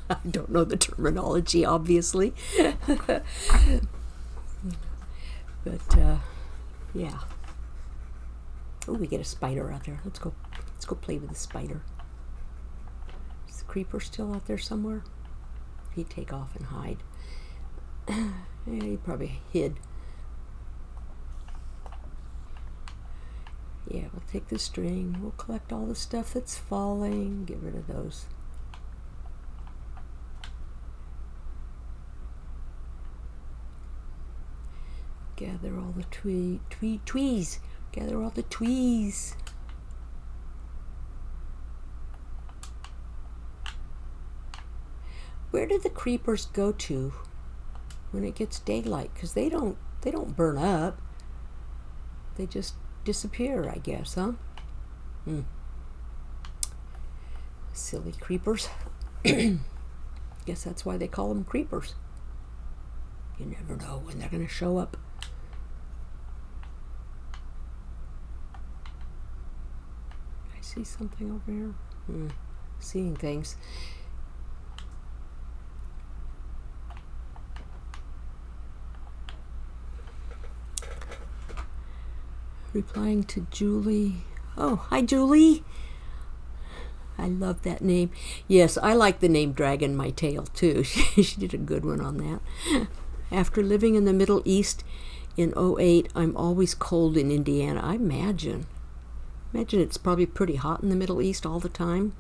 [SPEAKER 1] I don't know the terminology, obviously. But yeah. Oh, we get a spider out there. Let's go play with the spider. Is the creeper still out there somewhere? He'd take off and hide. Yeah, he probably hid. Yeah, we'll take the string, we'll collect all the stuff that's falling, get rid of those. Gather all the tweez. Gather all the tweez. Where do the creepers go to when it gets daylight? Because they don't burn up. They just disappear, I guess, huh? Silly creepers. Guess that's why they call them creepers. You never know when they're going to show up. I see something over here. Seeing things. Replying to Julie. Oh, hi, Julie. I love that name. Yes, I like the name Drag in My Tail, too. She did a good one on that. After living in the Middle East in 2008, I'm always cold in Indiana. I imagine it's probably pretty hot in the Middle East all the time.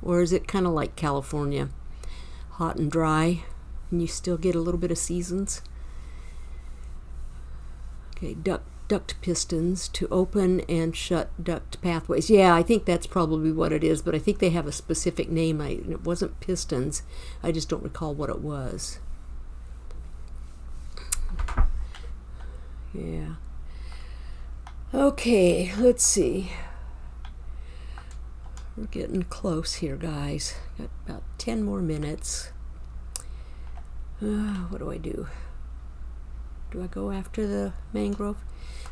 [SPEAKER 1] Or is it kind of like California? Hot and dry, and you still get a little bit of seasons? Okay, duct pistons to open and shut duct pathways. Yeah, I think that's probably what it is, but I think they have a specific name. It wasn't pistons. I just don't recall what it was. Yeah. Okay, let's see. We're getting close here, guys. Got about 10 more minutes. What do I do? Do I go after the mangrove?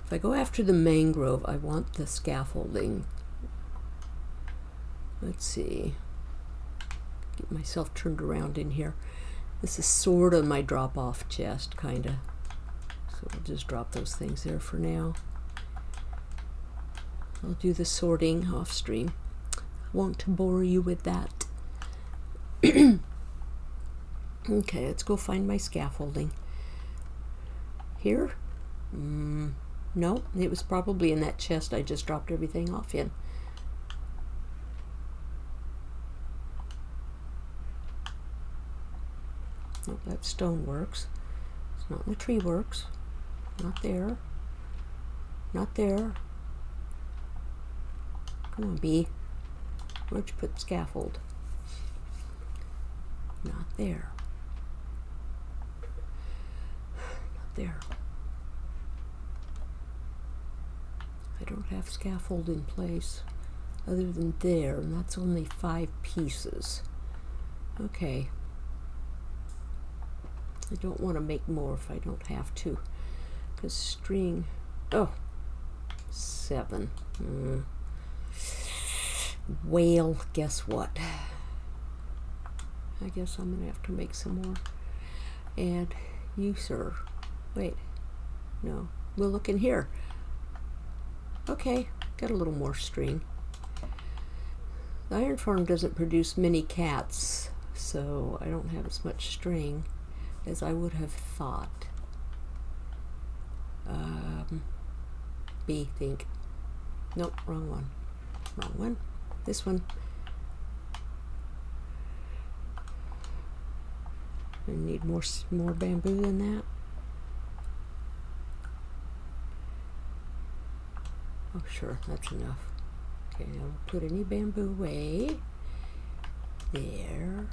[SPEAKER 1] If I go after the mangrove, I want the scaffolding. Let's see. Get myself turned around in here. This is sort of my drop-off chest, kind of. So we'll just drop those things there for now. I'll do the sorting off stream. Won't bore you with that. Okay, let's go find my scaffolding. Here? No, it was probably in that chest I just dropped everything off in. Nope, that stone works. It's not in the tree works. Not there. Not there. Come on, bee. Where'd you put scaffold? Not there. Not there. I don't have scaffold in place other than there, and that's only 5 pieces. Okay. I don't want to make more if I don't have to, because string, 7. Well, guess what? I guess I'm gonna have to make some more. And you, sir, wait, no, we'll look in here. Okay, got a little more string. The iron farm doesn't produce many cats, so I don't have as much string as I would have thought. B, think. Nope, wrong one. Wrong one. This one. I need more bamboo than that. Oh, sure, that's enough. Okay, now we'll put any bamboo away. There.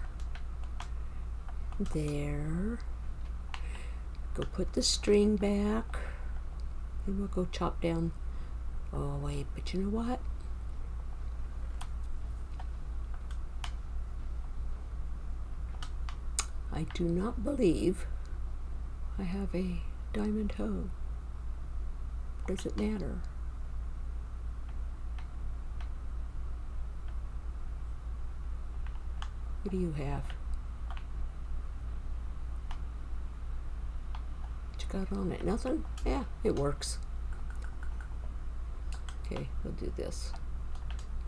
[SPEAKER 1] There. Go put the string back. Then we'll go chop down. Oh, wait, but you know what? I do not believe I have a diamond hoe. Does it matter? What do you have? What you got on it? Nothing? Yeah, it works. Okay, we'll do this.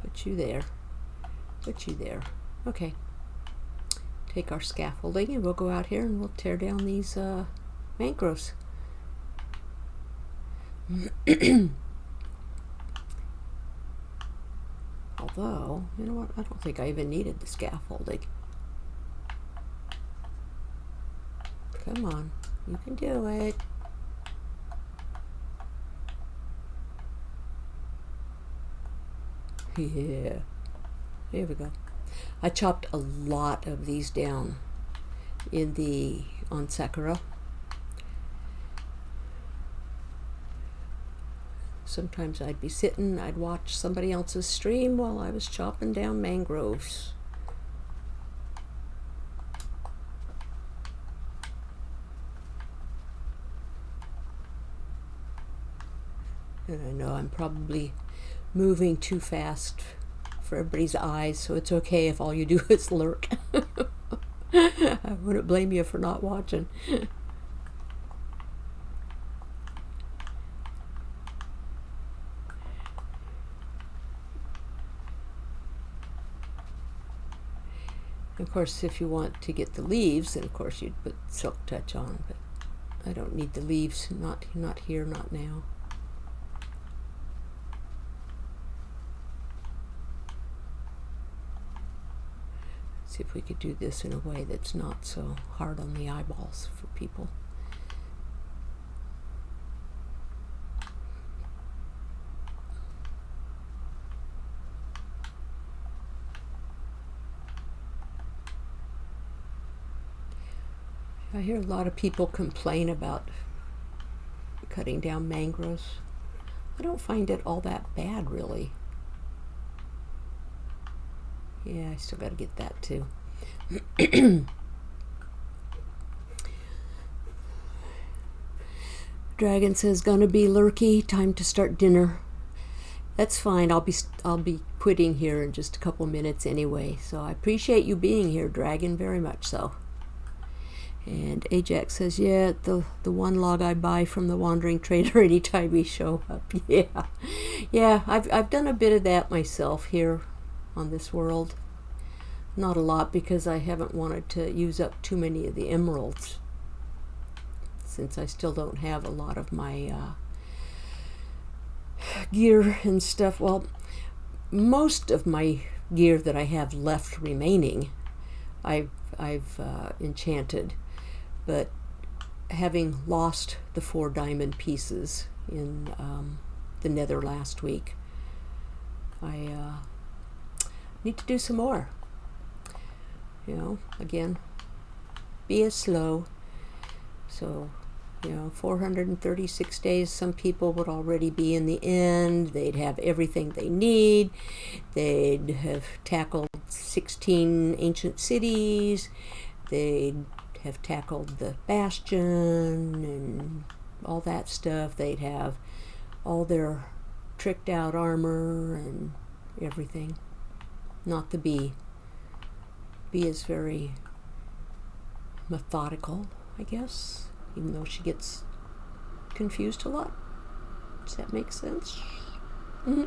[SPEAKER 1] Put you there. Put you there. Okay. Take our scaffolding and we'll go out here and we'll tear down these mangroves. Although, you know what? I don't think I even needed the scaffolding. Come on, you can do it. Yeah, here we go. I chopped a lot of these down on Sakura. Sometimes I'd be sitting, I'd watch somebody else's stream while I was chopping down mangroves. And I know I'm probably moving too fast for everybody's eyes, so it's okay if all you do is lurk. I wouldn't blame you for not watching. Of course, if you want to get the leaves, then of course you'd put Silk Touch on, but I don't need the leaves, not here, not now. See if we could do this in a way that's not so hard on the eyeballs for people. I hear a lot of people complain about cutting down mangroves. I don't find it all that bad, really. Yeah, I still got to get that too. Dragon says, "Gonna be lurky. Time to start dinner." That's fine. I'll be quitting here in just a couple minutes anyway. So I appreciate you being here, Dragon, very much so. And Ajax says, "Yeah, the one log I buy from the Wandering Trader anytime we show up." Yeah. I've done a bit of that myself here on this world. Not a lot, because I haven't wanted to use up too many of the emeralds, since I still don't have a lot of my gear and stuff. Well, most of my gear that I have left remaining, I've enchanted, but having lost the 4 diamond pieces in the nether last week, I need to do some more. You know, again, be as slow. So 436 days, some people would already be in the end. They'd have everything they need. They'd have tackled 16 ancient cities. They'd have tackled the bastion and all that stuff. They'd have all their tricked out armor and everything. Not the bee. Bee is very methodical, I guess, even though she gets confused a lot. Does that make sense? Mm-hmm.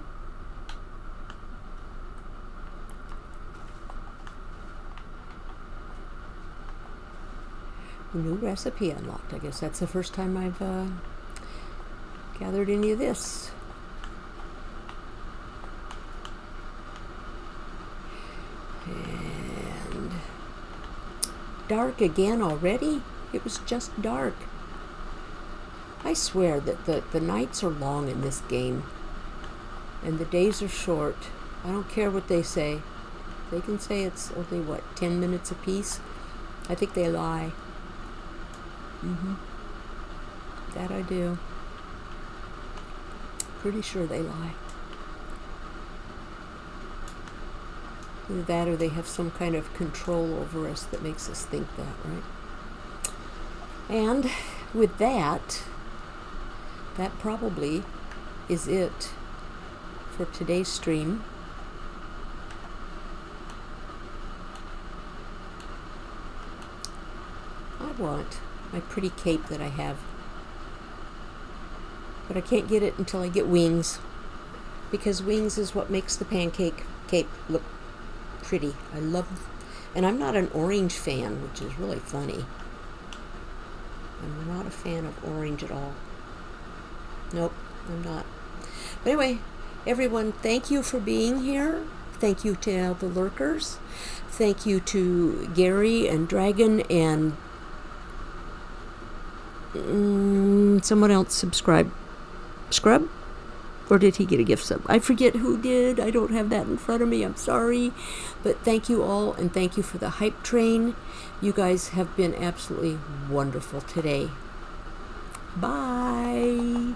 [SPEAKER 1] New recipe unlocked. I guess that's the first time I've gathered any of this. And dark again already? It was just dark. I swear that the nights are long in this game and the days are short. I don't care what they say. They can say it's only, 10 minutes apiece? I think they lie. That I do. Pretty sure they lie. Either that or they have some kind of control over us that makes us think that, right? And with that probably is it for today's stream. I want my pretty cape that I have, but I can't get it until I get wings, because wings is what makes the pancake cape look pretty. I love, and I'm not an orange fan, which is really funny. I'm not a fan of orange at all. Nope, I'm not. But anyway, everyone, thank you for being here. Thank you to all the lurkers. Thank you to Gary and Dragon and someone else subscribe. Scrub? Or did he get a gift sub? I forget who did. I don't have that in front of me. I'm sorry. But thank you all, and thank you for the hype train. You guys have been absolutely wonderful today. Bye.